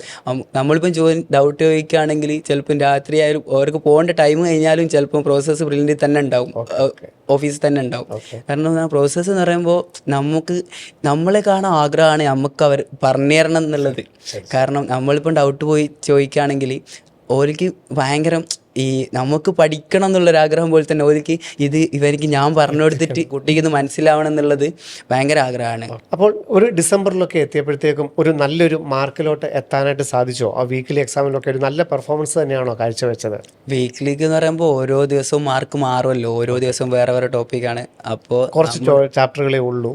നമ്മളിപ്പം ഡൗട്ട് ചോദിക്കുകയാണെങ്കിൽ ചിലപ്പം രാത്രി ആയാലും അവർക്ക് പോകേണ്ട ടൈം കഴിഞ്ഞാലും ചിലപ്പം പ്രൊഫസേഴ്സ് ബ്രില്യൻ്റിൽ തന്നെ ഉണ്ടാവും, ഓഫീസിൽ തന്നെ ഉണ്ടാവും. കാരണം പ്രൊഫസേഴ്സ് എന്ന് പറയുമ്പോൾ നമ്മളെ കാണാൻ ആഗ്രഹമാണ് നമുക്ക് അവർ പറഞ്ഞു തരണം എന്നുള്ളത്. കാരണം നമ്മളിപ്പം ഡൗട്ട് പോയി ചോദിക്കുകയാണെങ്കിൽ ഓർക്ക് ഭയങ്കര ഈ നമുക്ക് പഠിക്കണം എന്നുള്ളൊരാഗ്രഹം പോലെ തന്നെ ഓർക്ക് ഇവർക്ക് ഞാൻ പറഞ്ഞു കൊടുത്തിട്ട് കുട്ടിക്ക് ഇത് മനസ്സിലാവണം എന്നുള്ളത് ഭയങ്കര ആഗ്രഹമാണ്. അപ്പോൾ ഒരു ഡിസംബറിലൊക്കെ എത്തിയപ്പോഴത്തേക്കും ഒരു നല്ലൊരു മാർക്കിലോട്ട് എത്താനായിട്ട് സാധിച്ചോ? ആ വീക്കിലി എക്സാമിലൊക്കെ ഒരു നല്ല പെർഫോമൻസ് തന്നെയാണോ കാഴ്ചവെച്ചത്? വീക്കിലിക്ക് എന്ന് പറയുമ്പോൾ ഓരോ ദിവസവും മാർക്ക് മാറുമല്ലോ, ഓരോ ദിവസവും വേറെ ടോപ്പിക്കാണ്. അപ്പോൾ കുറച്ച് ചാപ്റ്ററുകളേ ഉള്ളൂ.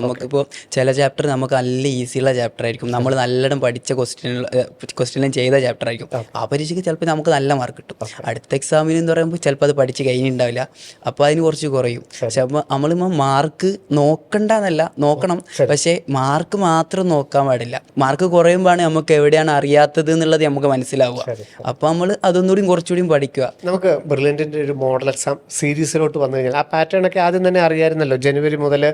നമുക്കിപ്പോൾ ചില ചാപ്റ്റർ നമുക്ക് നല്ല ഈസിയുള്ള ചാപ്റ്റർ ആയിരിക്കും, നമ്മൾ നല്ലോണം പഠിച്ച ക്വസ്റ്റ്യനും ചെയ്ത ചാപ്റ്റർ ആയിരിക്കും. ആ പരീക്ഷയ്ക്ക് ചിലപ്പോൾ നമുക്ക് നല്ല മാർക്ക് കിട്ടും. അടുത്ത എക്സാമിന് എന്ന് പറയുമ്പോൾ ചിലപ്പോൾ അത് പഠിച്ച് കഴിഞ്ഞിട്ടുണ്ടാവില്ല, അപ്പോൾ അതിന് കുറച്ച് കുറയും. പക്ഷെ അപ്പോൾ നമ്മളിപ്പോൾ മാർക്ക് നോക്കണം, പക്ഷേ മാർക്ക് മാത്രം നോക്കാൻ പാടില്ല. മാർക്ക് കുറയുമ്പോഴാണ് നമുക്ക് എവിടെയാണ് അറിയാത്തത് എന്നുള്ളത് നമുക്ക് മനസ്സിലാവുക. അപ്പോൾ നമ്മൾ അതൊന്നുകൂടി കുറച്ചുകൂടി പഠിക്കുക. നമുക്ക് ബ്രില്യൻറ്റിൻ്റെ ഒരു മോഡൽ എക്സാം സീരീസിലോട്ട് വന്നു കഴിഞ്ഞാൽ ആ പാറ്റേണൊക്കെ ആദ്യം തന്നെ അറിയാമായിരുന്നല്ലോ. ജനുവരി മുതൽ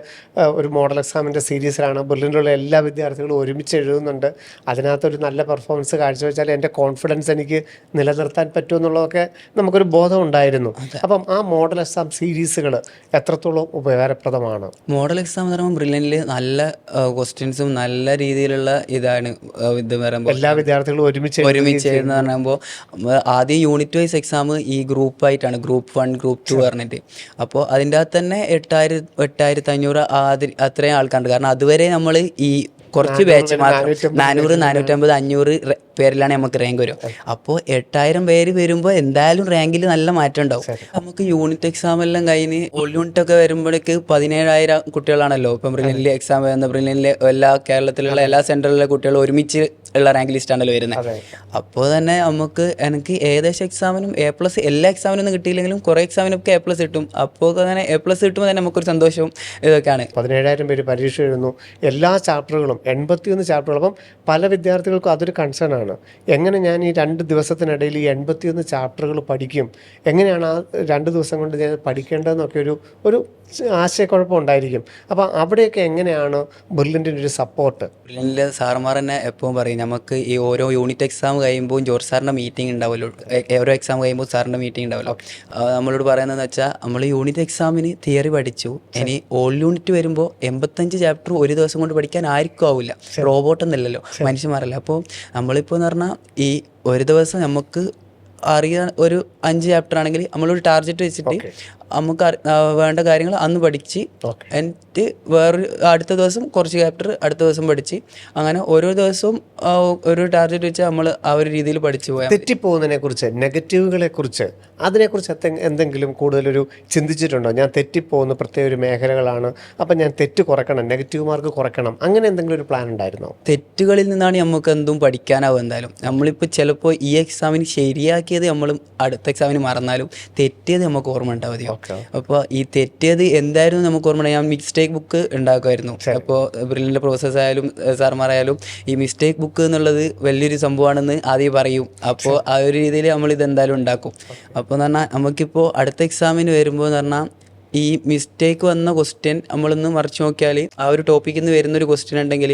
ഒരു മോഡൽ എക്സാമിൻ്റെ സീരീസിലാണ്. ബ്രില്യൻറ്റിലുള്ള എല്ലാ വിദ്യാർത്ഥികളും ഒരുമിച്ച് എഴുതുന്നുണ്ട്. അതിനകത്തൊരു നല്ല പെർഫോമൻസ് കാഴ്ചവെച്ചാൽ എൻ്റെ കോൺഫിഡൻസ് എനിക്ക് നിലനിർത്താൻ പറ്റുമെന്നുള്ളതൊക്കെ നമുക്കൊരു ബോധം ഉണ്ടായിരുന്നു. അപ്പം ആ മോഡൽ എക്സാം സീരീസുകൾ എത്രത്തോളം ഉപകാരപ്രദമാണ്? മോഡൽ എക്സാം എന്ന് പറയുമ്പോൾ ബ്രില്യൻ്റിൽ നല്ല ക്വസ്റ്റ്യൻസും നല്ല രീതിയിലുള്ള ഇതാണ്. ഇത് പറയുമ്പോൾ എല്ലാ വിദ്യാർത്ഥികളും ഒരുമിച്ച് എഴുതുന്ന പറയുമ്പോൾ ആദ്യം യൂണിറ്റ് വൈസ് എക്സാം ഈ ഗ്രൂപ്പായിട്ടാണ്, ഗ്രൂപ്പ് 1 ഗ്രൂപ്പ് 2 പറഞ്ഞിട്ട്. അപ്പോൾ അതിൻ്റെ അകത്ത് തന്നെ 8,500 അത്രയും ആൾക്കാരുണ്ട്. കാരണം അതുവരെ നമ്മൾ ഈ കുറച്ച് ബാച്ച് മാത്രം 400 450 500 പേരിലാണ് നമുക്ക് റാങ്ക് വരും. അപ്പോൾ 8000 പേര് വരുമ്പോൾ എന്തായാലും റാങ്കിൽ നല്ല മാറ്റം ഉണ്ടാവും. നമുക്ക് യൂണിറ്റ് എക്സാം എല്ലാം കഴിഞ്ഞ് ഓൾ യൂണിറ്റ് ഒക്കെ വരുമ്പോഴേക്ക് 17,000 കുട്ടികളാണല്ലോ ഇപ്പം ബ്രില്യൻ്റിലെ എക്സാം വരുന്നത്. ബ്രില്യൻ്റിലെ കേരളത്തിലുള്ള എല്ലാ സെൻറ്ററിലെ കുട്ടികളും ഒരുമിച്ച് ഉള്ള റാങ്ക് ലിസ്റ്റാണല്ലോ വരുന്നത്. അപ്പോൾ തന്നെ എനിക്ക് ഏകദേശം എക്സാമിനും A+ എല്ലാ എക്സാമിനൊന്നും കിട്ടിയില്ലെങ്കിലും കുറേ എക്സാമിനൊക്കെ A+ കിട്ടും. അപ്പോൾ അങ്ങനെ A+ കിട്ടുമ്പോൾ തന്നെ നമുക്കൊരു സന്തോഷവും ഇതൊക്കെയാണ്. 17,000 പേര് പരീക്ഷ എഴുതുന്നു, എല്ലാ ചാപ്റ്ററുകളും 81 ചാപ്റ്ററുകൾ. അപ്പം പല വിദ്യാർത്ഥികൾക്കും അതൊരു കൺസേൺ ആണ്. എങ്ങനെ ഞാൻ ഈ 2 ദിവസത്തിനിടയിൽ ഈ 81 ചാപ്റ്ററുകൾ പഠിക്കും, എങ്ങനെയാണ് ആ 2 ദിവസം കൊണ്ട് ഞാൻ പഠിക്കേണ്ടതെന്നൊക്കെ ഒരു ആശയക്കുഴപ്പം ഉണ്ടായിരിക്കും. അപ്പം അവിടെയൊക്കെ എങ്ങനെയാണ് ബ്രില്യൻറ്റിൻ്റെ ഒരു സപ്പോർട്ട്? ബ്രില്യൻ്റിലെ സാർമാർ തന്നെ എപ്പോഴും പറയും, നമുക്ക് ഈ ഓരോ യൂണിറ്റ് എക്സാം കഴിയുമ്പോൾ ജോർജ് സാറിൻ്റെ മീറ്റിംഗ് ഉണ്ടാവുമല്ലോ, ഓരോ എക്സാം കഴിയുമ്പോൾ സാറിൻ്റെ മീറ്റിംഗ് ഉണ്ടാവുമല്ലോ. നമ്മളോട് പറയുന്നതെന്ന് വെച്ചാൽ നമ്മൾ യൂണിറ്റ് എക്സാമിന് തിയറി പഠിച്ചു, ഇനി ഓൾ യൂണിറ്റ് വരുമ്പോൾ 85 ചാപ്റ്റർ ഒരു ദിവസം കൊണ്ട് പഠിക്കാൻ ആർക്കും ആവില്ല. റോബോട്ടൊന്നുമില്ലല്ലോ, മനുഷ്യന്മാരല്ല. അപ്പോൾ നമ്മളിപ്പോൾ എന്ന് പറഞ്ഞാൽ ഈ ഒരു ദിവസം നമുക്ക് അറിയാൻ ഒരു 5 ചാപ്റ്റർ ആണെങ്കിൽ നമ്മളൊരു ടാർഗറ്റ് വെച്ചിട്ട് നമുക്ക് വേണ്ട കാര്യങ്ങൾ അന്ന് പഠിച്ച് എന്നിട്ട് വേറൊരു അടുത്ത ദിവസം കുറച്ച് ചാപ്റ്റർ അടുത്ത ദിവസം പഠിച്ച് അങ്ങനെ ഓരോ ദിവസവും ഒരു ടാർഗറ്റ് വെച്ച് നമ്മൾ ആ ഒരു രീതിയിൽ പഠിച്ചു പോയാൽ. തെറ്റിപ്പോകുന്നതിനെ കുറിച്ച്, നെഗറ്റീവുകളെ കുറിച്ച്, അതിനെക്കുറിച്ച് എന്തെങ്കിലും കൂടുതലൊരു ചിന്തിച്ചിട്ടുണ്ടോ? ഞാൻ തെറ്റിപ്പോകുന്ന പ്രത്യേക ഒരു മേഖലകളാണ്, അപ്പം ഞാൻ തെറ്റ് കുറയ്ക്കണം, നെഗറ്റീവ് മാർക്ക് കുറയ്ക്കണം, അങ്ങനെ എന്തെങ്കിലും ഒരു പ്ലാൻ ഉണ്ടായിരുന്നോ? തെറ്റുകളിൽ നിന്നാണ് നമുക്ക് എന്തും പഠിക്കാനാവും. എന്തായാലും നമ്മളിപ്പോൾ ചിലപ്പോൾ ഈ എക്സാമിന് ശരിയാക്കിയത് നമ്മൾ അടുത്ത എക്സാമിന് മറന്നാലും തെറ്റിയത് നമുക്ക് ഓർമ്മ ഉണ്ടാവുമോ? അപ്പോൾ ഈ തെറ്റിയത് എന്തായാലും നമുക്ക് ഓർമ്മ. ഞാൻ മിസ്റ്റേക്ക് ബുക്ക് ഉണ്ടാക്കുമായിരുന്നു. അപ്പോൾ ബ്രില്യൻ്റ് പ്രൊഫസേഴ്സ് ആയാലും സാർമാരായാലും ഈ മിസ്റ്റേക്ക് ബുക്ക് എന്നുള്ളത് വലിയൊരു സംഭവമാണെന്ന് ആദ്യം പറയും. അപ്പോൾ ആ ഒരു രീതിയിൽ നമ്മൾ ഇതെന്തായാലും ഉണ്ടാക്കും. അപ്പോൾ എന്ന് പറഞ്ഞാൽ നമുക്കിപ്പോൾ അടുത്ത എക്സാമിന് വരുമ്പോൾ എന്ന് പറഞ്ഞാൽ ഈ മിസ്റ്റേക്ക് വന്ന ക്വസ്റ്റ്യൻ നമ്മളൊന്ന് മറിച്ച് നോക്കിയാൽ ആ ഒരു ടോപ്പിക്കിൽ നിന്ന് വരുന്നൊരു ക്വസ്റ്റ്യൻ ഉണ്ടെങ്കിൽ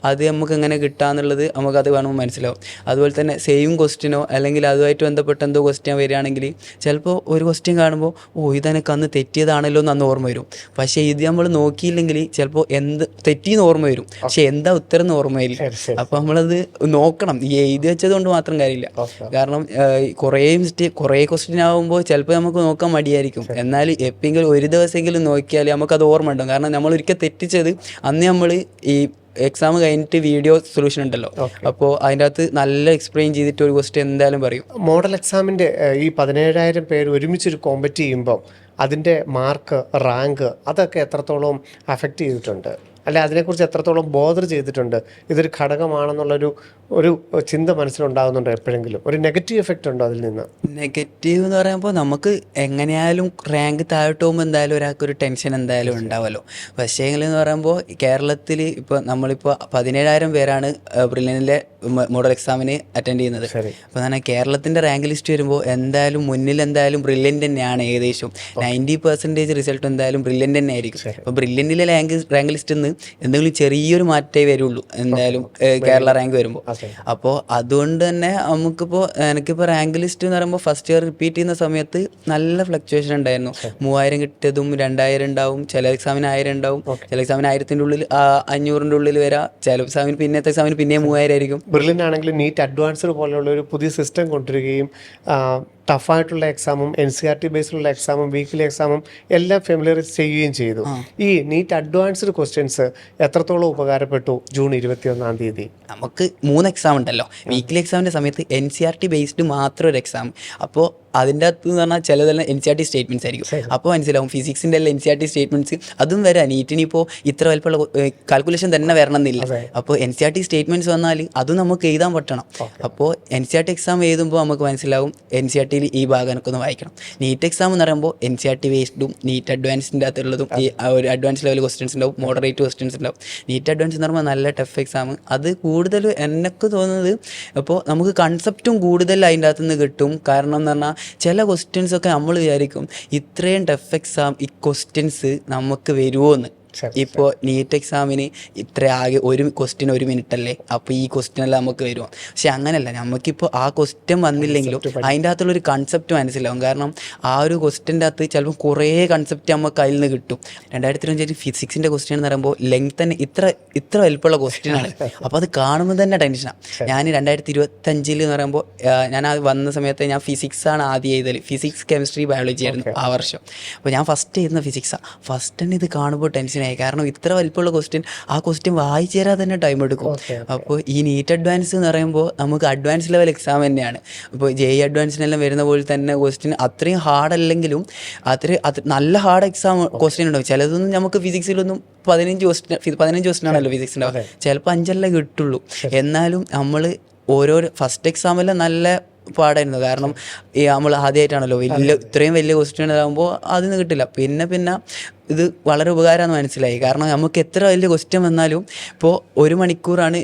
അത് നമുക്ക് എങ്ങനെ കിട്ടാന്നുള്ളത് നമുക്കത് കാണുമ്പോൾ മനസ്സിലാവും. അതുപോലെ തന്നെ സെയിം ക്വസ്റ്റ്യനോ അല്ലെങ്കിൽ അതുമായിട്ട് ബന്ധപ്പെട്ട എന്തോ ക്വസ്റ്റ്യൻ വരികയാണെങ്കിൽ ചിലപ്പോൾ ഒരു ക്വസ്റ്റ്യൻ കാണുമ്പോൾ ഇതെനിക്ക് അന്ന് തെറ്റിയതാണല്ലോ എന്ന് അന്ന് ഓർമ്മ വരും. പക്ഷേ ഇത് നമ്മൾ നോക്കിയില്ലെങ്കിൽ ചിലപ്പോൾ എന്ത് തെറ്റിയെന്ന് ഓർമ്മ വരും, പക്ഷെ എന്താ ഉത്തരം എന്ന് ഓർമ്മയില്ല. അപ്പോൾ നമ്മളത് നോക്കണം. ഈ എഴുതി വെച്ചത് കൊണ്ട് മാത്രം കാര്യമില്ല. കാരണം കുറേ ക്വസ്റ്റ്യൻ ആകുമ്പോൾ ചിലപ്പോൾ നമുക്ക് നോക്കാൻ മടിയായിരിക്കും. എന്നാൽ എപ്പോഴെങ്കിലും ഒരു ദിവസമെങ്കിലും നോക്കിയാൽ നമുക്കത് ഓർമ്മ ഉണ്ടാകും. കാരണം നമ്മൾ ഒരിക്കൽ തെറ്റിച്ചത് അന്ന് നമ്മൾ ഈ എക്സാം കഴിഞ്ഞിട്ട് വീഡിയോ സൊല്യൂഷൻ ഉണ്ടല്ലോ, അപ്പോൾ അതിൻ്റെ അകത്ത് നല്ല എക്സ്പ്ലെയിൻ ചെയ്തിട്ട് ഒരു ക്വസ്റ്റ്യൻ എന്തായാലും പറയും. മോഡൽ എക്സാമിൻ്റെ ഈ 17,000 പേര് ഒരുമിച്ചൊരു കോമ്പറ്റ് ചെയ്യുമ്പോൾ അതിൻ്റെ മാർക്ക്, റാങ്ക് അതൊക്കെ എത്രത്തോളം അഫക്റ്റ് ചെയ്തിട്ടുണ്ട്, അല്ലെ അതിനെക്കുറിച്ച് എത്രത്തോളം ബോധർ ചെയ്തിട്ടുണ്ട്? ഇതൊരു ഘടകമാണെന്നുള്ളൊരു ചിന്ത മനസ്സിലുണ്ടാകുന്നുണ്ടോ എപ്പോഴെങ്കിലും? ഒരു നെഗറ്റീവ് എഫക്റ്റ് ഉണ്ടോ അതിൽ നിന്ന്? നെഗറ്റീവ് എന്ന് പറയുമ്പോൾ നമുക്ക് എങ്ങനെയായാലും റാങ്ക് താഴോട്ട് പോകുമ്പോൾ എന്തായാലും ഒരാൾക്കൊരു ടെൻഷൻ എന്തായാലും ഉണ്ടാവുമല്ലോ. പക്ഷേ എന്ന് പറയുമ്പോൾ കേരളത്തിൽ ഇപ്പോൾ നമ്മളിപ്പോൾ 17,000 പേരാണ് ബ്രില്യനിലെ മോഡൽ എക്സാമിന് അറ്റൻഡ് ചെയ്യുന്നത്. അപ്പോൾ തന്നെ കേരളത്തിൻ്റെ റാങ്ക് ലിസ്റ്റ് വരുമ്പോൾ എന്തായാലും മുന്നിൽ എന്തായാലും ബ്രില്യൻ്റ് തന്നെയാണ്. ഏകദേശം 90% റിസൾട്ട് എന്തായാലും ബ്രില്യൻ്റ് തന്നെ ആയിരിക്കും. അപ്പോൾ ബ്രില്യൻറ്റിലെ റാങ്ക് ലിസ്റ്റിൽ നിന്ന് എന്തെങ്കിലും ചെറിയൊരു മാറ്റമേ വരുള്ളൂ എന്തായാലും കേരള റാങ്ക് വരുമ്പോൾ. അപ്പോൾ അതുകൊണ്ട് തന്നെ എനിക്കിപ്പോൾ റാങ്ക് ലിസ്റ്റ് എന്ന് പറയുമ്പോൾ ഫസ്റ്റ് ഇയർ റിപ്പീറ്റ് ചെയ്യുന്ന സമയത്ത് നല്ല ഫ്ലക്ച്വേഷൻ ഉണ്ടായിരുന്നു. 3,000 കിട്ടിയതും 2,000 ഉണ്ടാവും, ചില എക്സാമിന് 1,000 ഉണ്ടാവും, ചില എക്സാമിന് 1,000-ൻ്റെ ഉള്ളിൽ 500-ൻ്റെ ഉള്ളിൽ വരാം, ചില എക്സാമിന് പിന്നത്തെ എക്സാമിന് പിന്നെയും 3,000 ആയിരിക്കും. ബ്രില്യൻ ആണെങ്കിൽ നീറ്റ് അഡ്വാൻസ്ഡ് പോലെയുള്ള ഒരു പുതിയ സിസ്റ്റം കൊണ്ടുവരികയും ടഫായിട്ടുള്ള എക്സാമും NCERT ബേസിലുള്ള എക്സാമും വീക്കിലി എക്സാമും എല്ലാം ഫെമിലറൈസ് ചെയ്യുകയും ചെയ്തു. ഈ നീറ്റ് അഡ്വാൻസ്ഡ് ക്വസ്റ്റ്യൻസ് എത്രത്തോളം ഉപകാരപ്പെട്ടു ജൂൺ 21-ാം തീയതി? നമുക്ക് 3 എക്സാം ഉണ്ടല്ലോ. വീക്കിലി എക്സാമിൻ്റെ സമയത്ത് NCERT ബേസ്ഡ് മാത്രം ഒരു എക്സാം. അപ്പോൾ അതിൻ്റെ അകത്ത് എന്ന് പറഞ്ഞാൽ ചിലതെല്ലാം NCERT സ്റ്റേറ്റ്മെൻറ്റ്സ് ആയിരിക്കും. അപ്പോൾ മനസ്സിലാവും ഫിസിക്സിൻ്റെ എല്ലാം NCERT സ്റ്റേറ്റ്മെൻറ്റ്സ് അതും വരാം. നീറ്റിനിപ്പോൾ ഇത്ര വലിപ്പമുള്ള കാൽക്കുലേഷൻ തന്നെ വരണം എന്നില്ല. അപ്പോൾ NCERT സ്റ്റേറ്റ്മെൻറ്റ്സ് വന്നാൽ അതും നമുക്ക് എഴുതാൻ പറ്റണം. അപ്പോൾ NCERT എക്സാം എഴുതുമ്പോൾ നമുക്ക് മനസ്സിലാവും NCERT ഈ ഭാഗം എനിക്കൊന്ന് വായിക്കണം. നീറ്റ് എക്സാം എന്ന് പറയുമ്പോൾ NCERT ബേസ്ഡും നീറ്റ് അഡ്വാൻസിൻ്റെ അകത്തുള്ളതും ഈ ഒരു അഡ്വാൻസ് ലെവൽ ക്വസ്റ്റ്യൻസ് ഉണ്ടാവും, മോഡറേറ്റ് ക്വസ്റ്റ്യൻസ് ഉണ്ടാവും. നീറ്റ് അഡ്വാൻസ് എന്ന് പറയുമ്പോൾ നല്ല ടഫ് എക്സാം. അത് കൂടുതൽ എനിക്ക് തോന്നുന്നത് ഇപ്പോൾ നമുക്ക് കൺസെപ്റ്റും കൂടുതൽ അതിൻ്റെ അകത്തു നിന്ന് കിട്ടും. കാരണം എന്ന് പറഞ്ഞാൽ ചില ക്വസ്റ്റ്യൻസൊക്കെ നമ്മൾ വിചാരിക്കും ഇത്രയും ടഫ് എക്സാം ഈ ക്വസ്റ്റ്യൻസ് നമുക്ക് വരുമോ എന്ന്. ഇപ്പോൾ നീറ്റ് എക്സാമിന് ഇത്ര ആകെ ഒരു ക്വസ്റ്റ്യൻ 1 മിനിറ്റ് അല്ലേ, അപ്പോൾ ഈ ക്വസ്റ്റ്യനെല്ലാം നമുക്ക് വരുമോ? പക്ഷെ അങ്ങനെയല്ല, നമുക്കിപ്പോൾ ആ ക്വസ്റ്റ്യൻ വന്നില്ലെങ്കിലും അതിൻ്റെ അകത്തുള്ളൊരു കൺസെപ്റ്റ് മനസ്സിലാവും. കാരണം ആ ഒരു ക്വസ്റ്റ്യൻ്റെ അകത്ത് ചിലപ്പോൾ കുറേ കൺസെപ്റ്റ് നമുക്ക് അതിൽ നിന്ന് കിട്ടും. 2025 ഫിസിക്സിൻ്റെ ക്വസ്റ്റ്യൻ എന്ന് പറയുമ്പോൾ ലെങ്ത് തന്നെ ഇത്ര വലിപ്പമുള്ള ക്വസ്റ്റ്യനാണ്. അപ്പോൾ അത് കാണുമ്പോൾ തന്നെ ടെൻഷനാണ്. ഞാൻ 2025 എന്ന് പറയുമ്പോൾ ഞാൻ അത് വന്ന സമയത്ത് ഞാൻ ഫിസിക്സാണ് ആദ്യം ചെയ്തത്. ഫിസിക്സ്, കെമിസ്ട്രി, ബയോളജി ആയിരുന്നു ആ വർഷം. അപ്പോൾ ഞാൻ ഫസ്റ്റ് ചെയ്യുന്ന ഫിസിക്സാണ്. ഫസ്റ്റ് തന്നെ ഇത് കാണുമ്പോൾ ടെൻഷൻ. കാരണം ഇത്ര വലിപ്പമുള്ള ക്വസ്റ്റ്യൻ, ആ ക്വസ്റ്റ്യൻ വായിച്ചു തരാൻ തന്നെ ടൈം എടുക്കും. അപ്പോൾ ഈ നീറ്റ് അഡ്വാൻസ് എന്ന് പറയുമ്പോൾ നമുക്ക് അഡ്വാൻസ് ലെവൽ എക്സാം തന്നെയാണ്. അപ്പോൾ JEE അഡ്വാൻസിനെല്ലാം വരുന്ന പോലെ തന്നെ ക്വസ്റ്റ്യൻ അത്രയും ഹാർഡ് അല്ലെങ്കിലും നല്ല ഹാർഡ് എക്സാം ക്വസ്റ്റ്യൻ ഉണ്ടാവും. ചിലതൊന്നും നമുക്ക് ഫിസിക്സിലൊന്നും 15 ക്വസ്റ്റ്യൻ ആണല്ലോ ഫിസിക്സിൻ്റെ, ചിലപ്പോൾ 5 കിട്ടുള്ളൂ. എന്നാലും നമ്മൾ ഫസ്റ്റ് എക്സാമെല്ലാം നല്ല പാടായിരുന്നു. കാരണം ഈ നമ്മൾ ആദ്യമായിട്ടാണല്ലോ ഇത്രയും വലിയ ക്വസ്റ്റ്യൻ ആകുമ്പോൾ അതിന് കിട്ടില്ല. പിന്നെ ഇത് വളരെ ഉപകാരമാണെന്ന് മനസ്സിലായി. കാരണം നമുക്ക് എത്ര വലിയ ക്വസ്റ്റ്യൻ വന്നാലും ഇപ്പോൾ 1 മണിക്കൂറാണ്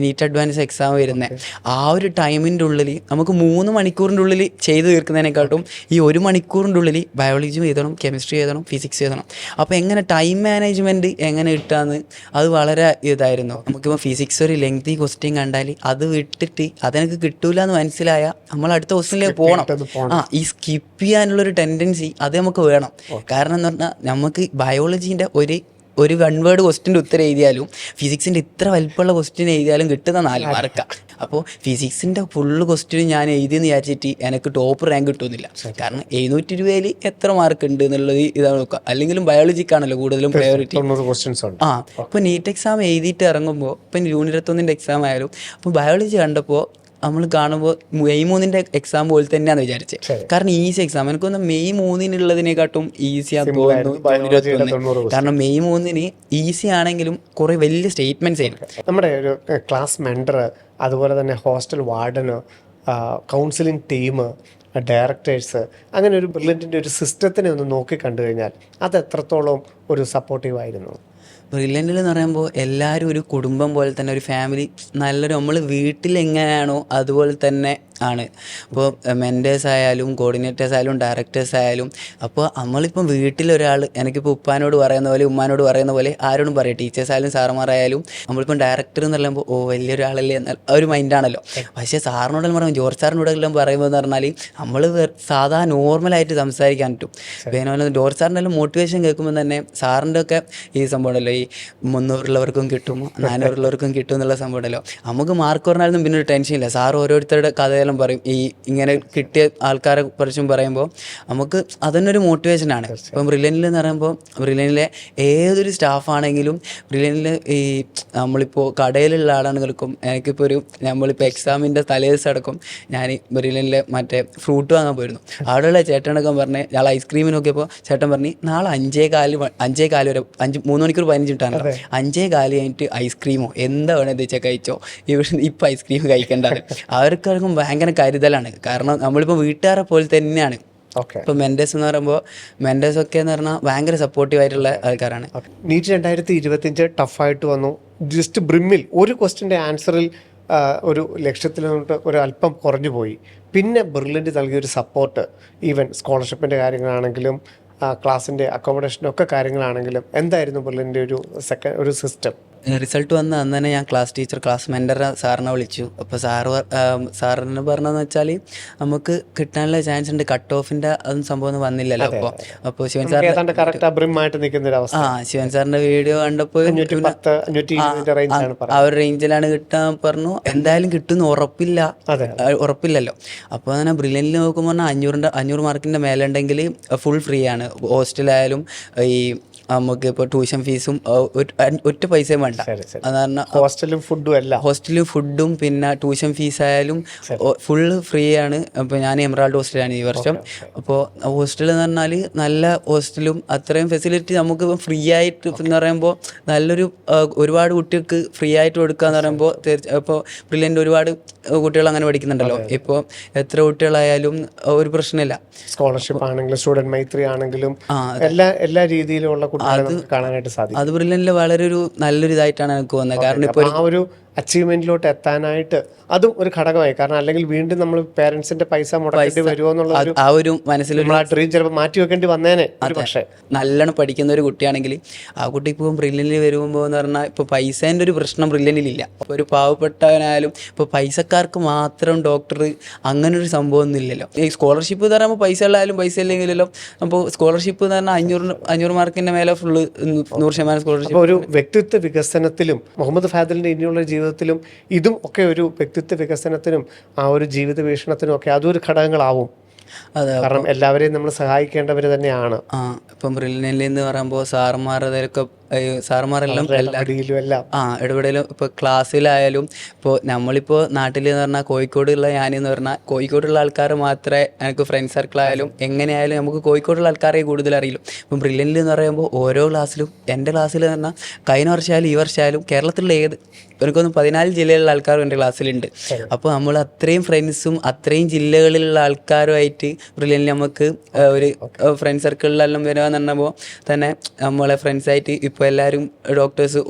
നീറ്റ് അഡ്വാൻസ് എക്സാം വരുന്നത്. ആ ഒരു ടൈമിൻ്റെ ഉള്ളിൽ നമുക്ക് 3 മണിക്കൂറിൻ്റെ ഉള്ളിൽ ചെയ്ത് തീർക്കുന്നതിനെക്കാട്ടും ഈ 1 മണിക്കൂറിൻ്റെ ഉള്ളിൽ ബയോളജിയും എഴുതണം, കെമിസ്ട്രി എഴുതണം, ഫിസിക്സ് എഴുതണം. അപ്പോൾ എങ്ങനെ ടൈം മാനേജ്മെൻറ്റ് എങ്ങനെ കിട്ടാമെന്ന് അത് വളരെ ഇതായിരുന്നു. നമുക്കിപ്പോൾ ഫിസിക്സ് ഒരു ലെങ്തി ക്വസ്റ്റ്യൻ കണ്ടാൽ അത് വിട്ടിട്ട് അതെനിക്ക് കിട്ടൂല എന്ന് മനസ്സിലായ നമ്മൾ അടുത്ത ക്വസ്റ്റ്യനിലേക്ക് പോകണം. ഈ സ്കിപ്പ് ചെയ്യാനുള്ളൊരു ടെൻഡൻസി അത് നമുക്ക് വേണം. കാരണം എന്ന് പറഞ്ഞാൽ നമുക്ക് ബയോളജീൻ്റെ ഒരു 1 വേർഡ് ക്വസ്റ്റ്യൻ്റെ ഉത്തരം എഴുതിയാലും ഫിസിക്സിൻ്റെ ഇത്ര വലിപ്പമുള്ള ക്വസ്റ്റ്യൻ എഴുതിയാലും കിട്ടുന്ന 4 മാർക്കാണ്. അപ്പോൾ ഫിസിക്സിൻ്റെ ഫുള്ള് ക്വസ്റ്റ്യൻ ഞാൻ എഴുതിയെന്ന് വിചാരിച്ചിട്ട് എനിക്ക് ടോപ്പ് റാങ്ക് കിട്ടുന്നില്ല. കാരണം 720 എത്ര മാർക്ക് ഉണ്ട് എന്നുള്ളത് ഇതാണ് നോക്കുക. അല്ലെങ്കിലും ബയോളജിക്കാണല്ലോ കൂടുതലും പ്രയോറിറ്റി. ഇപ്പോൾ നീറ്റ് എക്സാം എഴുതിയിട്ട് ഇറങ്ങുമ്പോൾ ഇപ്പം ജൂൺ 21 എക്സാം ആയാലും അപ്പോൾ ബയോളജി കണ്ടപ്പോൾ നമ്മൾ കാണുമ്പോൾ മെയ് 3 എക്സാം പോലെ തന്നെയാണെന്ന് വിചാരിച്ചത്. കാരണം ഈസി എക്സാം എനിക്കൊന്ന് മെയ് 3 ഈസിയാന്ന് തോന്നുന്നു. കാരണം മെയ് 3 ഈസി ആണെങ്കിലും കുറേ വലിയ സ്റ്റേറ്റ്മെൻറ്റ്സ് ആയിരുന്നു. നമ്മുടെ ഒരു ക്ലാസ് മെൻറ്റർ, അതുപോലെ തന്നെ ഹോസ്റ്റൽ വാർഡന്, കൗൺസിലിംഗ് ടീം, ഡയറക്ടേഴ്സ്, അങ്ങനെ ഒരു ബ്രില്യൻറ്റിൻ്റെ ഒരു സിസ്റ്റത്തിനെ ഒന്ന് നോക്കി കണ്ടു കഴിഞ്ഞാൽ അത് എത്രത്തോളം ഒരു സപ്പോർട്ടീവായിരുന്നു? ബ്രില്യൻറ്റിൽ എന്ന് പറയുമ്പോൾ എല്ലാവരും ഒരു കുടുംബം പോലെ തന്നെ, ഒരു ഫാമിലി, നല്ലൊരു നമ്മൾ വീട്ടിൽ എങ്ങനെയാണോ അതുപോലെ തന്നെ ആണ്. ഇപ്പോൾ മെൻറ്റേഴ്സ് ആയാലും കോർഡിനേറ്റേഴ്സ് ആയാലും ഡയറക്ടേഴ്സ് ആയാലും അപ്പോൾ നമ്മളിപ്പം വീട്ടിലൊരാൾ എനിക്കിപ്പോൾ ഉപ്പാനോട് പറയുന്ന പോലെ ഉമ്മാനോട് പറയുന്ന പോലെ ആരോടും പറയും, ടീച്ചേഴ്സ് ആയാലും സാറുമാരായാലും നമ്മളിപ്പം ഡയറക്ടർ എന്ന് പറയുമ്പോൾ ഓ വലിയൊരാളല്ലേ എന്ന ഒരു മൈൻഡാണല്ലോ. പക്ഷേ സാറിനോടെല്ലാം പറയുമ്പോൾ ജോർജ് സാറിനോടെല്ലാം പറയുമ്പോൾ എന്ന് പറഞ്ഞാൽ നമ്മൾ സാധാ നോർമലായിട്ട് സംസാരിക്കാൻ പറ്റും. പിന്നെ ജോർജ് സാറിൻ്റെ എല്ലാം മോട്ടിവേഷൻ കേൾക്കുമ്പോൾ തന്നെ സാറിൻ്റെ ഒക്കെ ഈ സംഭവം ഉണ്ടല്ലോ, ഈ 300-ഉള്ളവർക്കും കിട്ടും 400-ഉള്ളവർക്കും കിട്ടും എന്നുള്ള സംഭവം ഉണ്ടല്ലോ, നമുക്ക് മാർക്ക് പറഞ്ഞാലും പിന്നെ ഒരു ടെൻഷനില്ല. സാർ ഓരോരുത്തരുടെ കഥയെല്ലാം പറയും, ഈ ഇങ്ങനെ കിട്ടിയ ആൾക്കാരെ കുറിച്ചും പറയുമ്പോൾ നമുക്ക് അതിനൊരു മോട്ടിവേഷനാണ്. ഇപ്പം ബ്രില്യൻറ്റിൽ എന്ന് പറയുമ്പോൾ ബ്രില്യൻറ്റിലെ ഏതൊരു സ്റ്റാഫാണെങ്കിലും ബ്രില്യൻറ്റിൽ ഈ നമ്മളിപ്പോൾ കടയിലുള്ള ആളാണെങ്കിലും എനിക്കിപ്പോൾ നമ്മളിപ്പോൾ എക്സാമിൻ്റെ തലേദിവസം അടക്കം ഞാൻ ബ്രില്യൻറ്റിലെ മറ്റേ ഫ്രൂട്ട് വാങ്ങാൻ പോയിരുന്നു. അവിടെയുള്ള ചേട്ടനൊക്കെ പറഞ്ഞ് ഞങ്ങൾ ഐസ്ക്രീം നോക്കിയപ്പോൾ ചേട്ടൻ പറഞ്ഞ് നാളെ 5:15 വരെ 3 മണിക്കൂർ 15 മിനിറ്റാണല്ലോ, 5:15 കഴിഞ്ഞിട്ട് ഐസ്ക്രീമോ എന്താ വേണമെന്ന് വെച്ചാൽ കഴിച്ചോ, ഇപ്പം ഐസ്ക്രീം കഴിക്കേണ്ടത്. അവർക്കാർക്കും ഭയങ്കര കരുതലാണ്. കാരണം നമ്മളിപ്പോൾ വീട്ടുകാരെ പോലെ തന്നെയാണ്. ഇപ്പോൾ മെൻറ്റേഴ്സ് എന്ന് പറയുമ്പോൾ മെൻറ്റേഴ്സൊക്കെ എന്ന് പറഞ്ഞാൽ ഭയങ്കര സപ്പോർട്ടീവ് ആയിട്ടുള്ള ആൾക്കാരാണ്. നീറ്റ് 2025 ടഫായിട്ട് വന്നു. ജസ്റ്റ് ബ്രിമ്മിൽ ഒരു ക്വസ്റ്റിൻ്റെ ആൻസറിൽ ഒരു ലക്ഷ്യത്തിൽ നിന്നിട്ട് ഒരു അല്പം കുറഞ്ഞു പോയി. പിന്നെ ബ്രില്യൻറ്റ് നൽകിയൊരു സപ്പോർട്ട്, ഈവൻ സ്കോളർഷിപ്പിൻ്റെ കാര്യങ്ങളാണെങ്കിലും ക്ലാസ്സിൻ്റെ അക്കോമഡേഷൻ്റെ കാര്യങ്ങളാണെങ്കിലും എന്തായിരുന്നു ബ്രില്യൻറ്റിൻ്റെ ഒരു സിസ്റ്റം? റിസൾട്ട് വന്ന അന്ന് തന്നെ ഞാൻ ക്ലാസ് മെൻറ്റർ സാറിനെ വിളിച്ചു. അപ്പോൾ സാറിന് പറഞ്ഞതെന്ന് വെച്ചാൽ നമുക്ക് കിട്ടാനുള്ള ചാൻസ് ഉണ്ട്, കട്ട് ഓഫിൻ്റെ അതൊന്നും സംഭവം ഒന്നും വന്നില്ലല്ലോ. അപ്പോൾ ശിവൻ സാറിൻ്റെ വീഡിയോ കണ്ടപ്പോൾ ആ ഒരു റേഞ്ചിലാണ് കിട്ടാൻ പറഞ്ഞു. എന്തായാലും കിട്ടുമെന്ന് ഉറപ്പില്ലല്ലോ. അപ്പോൾ അങ്ങനെ ബ്രില്യൻറ്റിൽ നോക്കുമ്പോൾ 500 മാർക്കിൻ്റെ മേലെ ഉണ്ടെങ്കിൽ ഫുൾ ഫ്രീ ആണ്. ഹോസ്റ്റലായാലും ഈ നമുക്ക് ഇപ്പോൾ ട്യൂഷൻ ഫീസും ഒറ്റ പൈസയും വേണ്ട. അതാണ് ഹോസ്റ്റലും ഫുഡും പിന്നെ ട്യൂഷൻ ഫീസായാലും ഫുള്ള് ഫ്രീ ആണ്. അപ്പോൾ ഞാൻ എമറാൾഡ് ഹോസ്റ്റലാണ് ഈ വർഷം. അപ്പോൾ ഹോസ്റ്റൽ എന്ന് പറഞ്ഞാൽ നല്ല ഹോസ്റ്റലും അത്രയും ഫെസിലിറ്റി നമുക്ക് ഫ്രീ ആയിട്ട് എന്ന് പറയുമ്പോൾ നല്ലൊരു ഒരുപാട് കുട്ടികൾക്ക് ഫ്രീ ആയിട്ട് കൊടുക്കുക എന്ന് പറയുമ്പോൾ ഇപ്പോൾ ബ്രില്യൻ്റ് ഒരുപാട് കുട്ടികൾ അങ്ങനെ പഠിക്കുന്നുണ്ടല്ലോ. ഇപ്പോൾ എത്ര കുട്ടികളായാലും ഒരു പ്രശ്നമില്ല. സ്കോളർഷിപ്പ് ആണെങ്കിലും സ്റ്റുഡൻറ് മൈത്രി ആണെങ്കിലും എല്ലാ രീതിയിലുള്ള കാണാനായിട്ട് സാധിക്കും. അത് ബ്രില്യൻറ്റിൽ വളരെ നല്ലൊരു ഇതായിട്ടാണ് എനിക്ക് തോന്നുന്നത്. കാരണം ഇപ്പോൾ ആ ഒരു അച്ചീവ്മെന്റിലോട്ട് എത്താനായിട്ട് അതും ഒരു ഘടകമായി. കാരണം അല്ലെങ്കിൽ വീണ്ടും നമ്മൾ പേരൻസിന്റെ പൈസ മുടക്കേണ്ടി വരുമോ എന്നുള്ള ആ ഒരു മനസ്സിൽ ഡ്രീം ചിലപ്പോൾ മാറ്റി വെക്കേണ്ടി വന്നേനെ. പക്ഷേ നല്ലോണം പഠിക്കുന്ന ഒരു കുട്ടിയാണെങ്കിൽ ആ കുട്ടി ഇപ്പോൾ ബ്രില്യൻറ്റിൽ വരുമ്പോൾ എന്ന് പറഞ്ഞാൽ ഇപ്പോൾ പൈസേൻ്റെ ഒരു പ്രശ്നം ബ്രില്യൻറ്റിലില്ല. ഇപ്പോൾ ഒരു പാവപ്പെട്ടവനായാലും ഇപ്പോൾ പൈസക്കാർക്ക് മാത്രം ഡോക്ടർ അങ്ങനെ ഒരു സംഭവം ഒന്നും ഇല്ലല്ലോ. ഈ സ്കോളർഷിപ്പ് എന്ന് പറയുമ്പോൾ പൈസ ഉള്ളായാലും പൈസ ഇല്ലെങ്കിലല്ലോ. അപ്പോൾ സ്കോളർഷിപ്പ് എന്ന് പറഞ്ഞാൽ 500 മാർക്കിൻ്റെ മേലെ ഫുള്ള് 100% സ്കോളർഷിപ്പ്. ഒരു വ്യക്തിത്വ വികസനത്തിലും മുഹമ്മദ് ഫാദിലിന്റെ ഇനിയുള്ള ജീവിതത്തിലും ഇതും ഒക്കെ ഒരു വ്യക്തിത്വ വികസനത്തിനും ആ ഒരു ജീവിത വീക്ഷണത്തിനും ഒക്കെ അതൊരു ഘടകങ്ങളാവും. കാരണം എല്ലാവരെയും നമ്മൾ സഹായിക്കേണ്ടവർ തന്നെയാണ്. ഇപ്പം ബ്രില്യൻറ്റിൽ എന്ന് പറയുമ്പോൾ സാറുമാരെല്ലാം ഇടപെടലും ഇപ്പോൾ ക്ലാസ്സിലായാലും ഇപ്പോൾ നമ്മളിപ്പോൾ നാട്ടിൽ എന്ന് പറഞ്ഞാൽ കോഴിക്കോടുള്ള ഞാനെന്ന് പറഞ്ഞാൽ കോഴിക്കോടുള്ള ആൾക്കാർ മാത്രമേ എനിക്ക് ഫ്രണ്ട് സർക്കിളായാലും എങ്ങനെയായാലും നമുക്ക് കോഴിക്കോടുള്ള ആൾക്കാരെ കൂടുതൽ അറിയില്ല. ഇപ്പം ബ്രില്യൻറ്റിൽ എന്ന് പറയുമ്പോൾ ഓരോ ക്ലാസ്സിലും എൻ്റെ ക്ലാസ്സിൽ എന്ന് പറഞ്ഞാൽ കഴിഞ്ഞ വർഷമായാലും ഈ വർഷമായാലും കേരളത്തിലുള്ള എനിക്കൊന്ന് 14 ജില്ലയിലുള്ള ആൾക്കാരും എൻ്റെ ക്ലാസ്സിലുണ്ട്. അപ്പോൾ നമ്മൾ അത്രയും ഫ്രണ്ട്സും അത്രയും ജില്ലകളിലുള്ള ആൾക്കാരുമായിട്ട് ബ്രില്യൻറ്റിൽ നമുക്ക് ഒരു ഫ്രണ്ട് സർക്കിളിലെല്ലാം വരികയെന്ന് പറഞ്ഞപ്പോൾ തന്നെ നമ്മളെ ഫ്രണ്ട്സായിട്ട് ഇപ്പോൾ എല്ലാവരും ഡോക്ടേഴ്സ്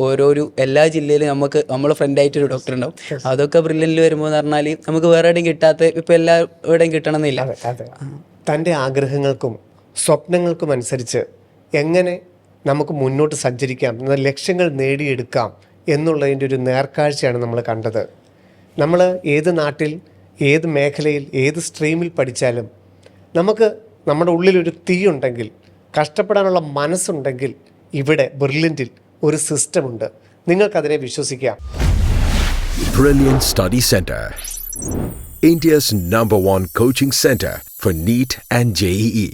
എല്ലാ ജില്ലയിലും നമ്മളെ ഫ്രണ്ടായിട്ടൊരു ഡോക്ടർ ഉണ്ടാവും. അതൊക്കെ ബ്രില്യൻറ്റിൽ വരുമ്പോൾ എന്ന് പറഞ്ഞാൽ നമുക്ക് വേറെ എവിടെയും കിട്ടാത്ത ഇപ്പോൾ എല്ലാവരുടെയും കിട്ടണമെന്നില്ല. തൻ്റെ ആഗ്രഹങ്ങൾക്കും സ്വപ്നങ്ങൾക്കും അനുസരിച്ച് എങ്ങനെ നമുക്ക് മുന്നോട്ട് സഞ്ചരിക്കാം, ലക്ഷ്യങ്ങൾ നേടിയെടുക്കാം എന്നുള്ളതിൻ്റെ ഒരു നേർക്കാഴ്ചയാണ് നമ്മൾ കണ്ടത്. നമ്മൾ ഏത് നാട്ടിൽ ഏത് മേഖലയിൽ ഏത് സ്ട്രീമിൽ പഠിച്ചാലും നമുക്ക് നമ്മുടെ ഉള്ളിലൊരു തീയുണ്ടെങ്കിൽ, കഷ്ടപ്പെടാനുള്ള മനസ്സുണ്ടെങ്കിൽ ഇവിടെ ബ്രില്യൻറ്റിൽ ഒരു സിസ്റ്റമുണ്ട്. നിങ്ങൾക്കതിനെ വിശ്വസിക്കാം. Brilliant Study Center, India's #1 coaching center for NEET and JEE.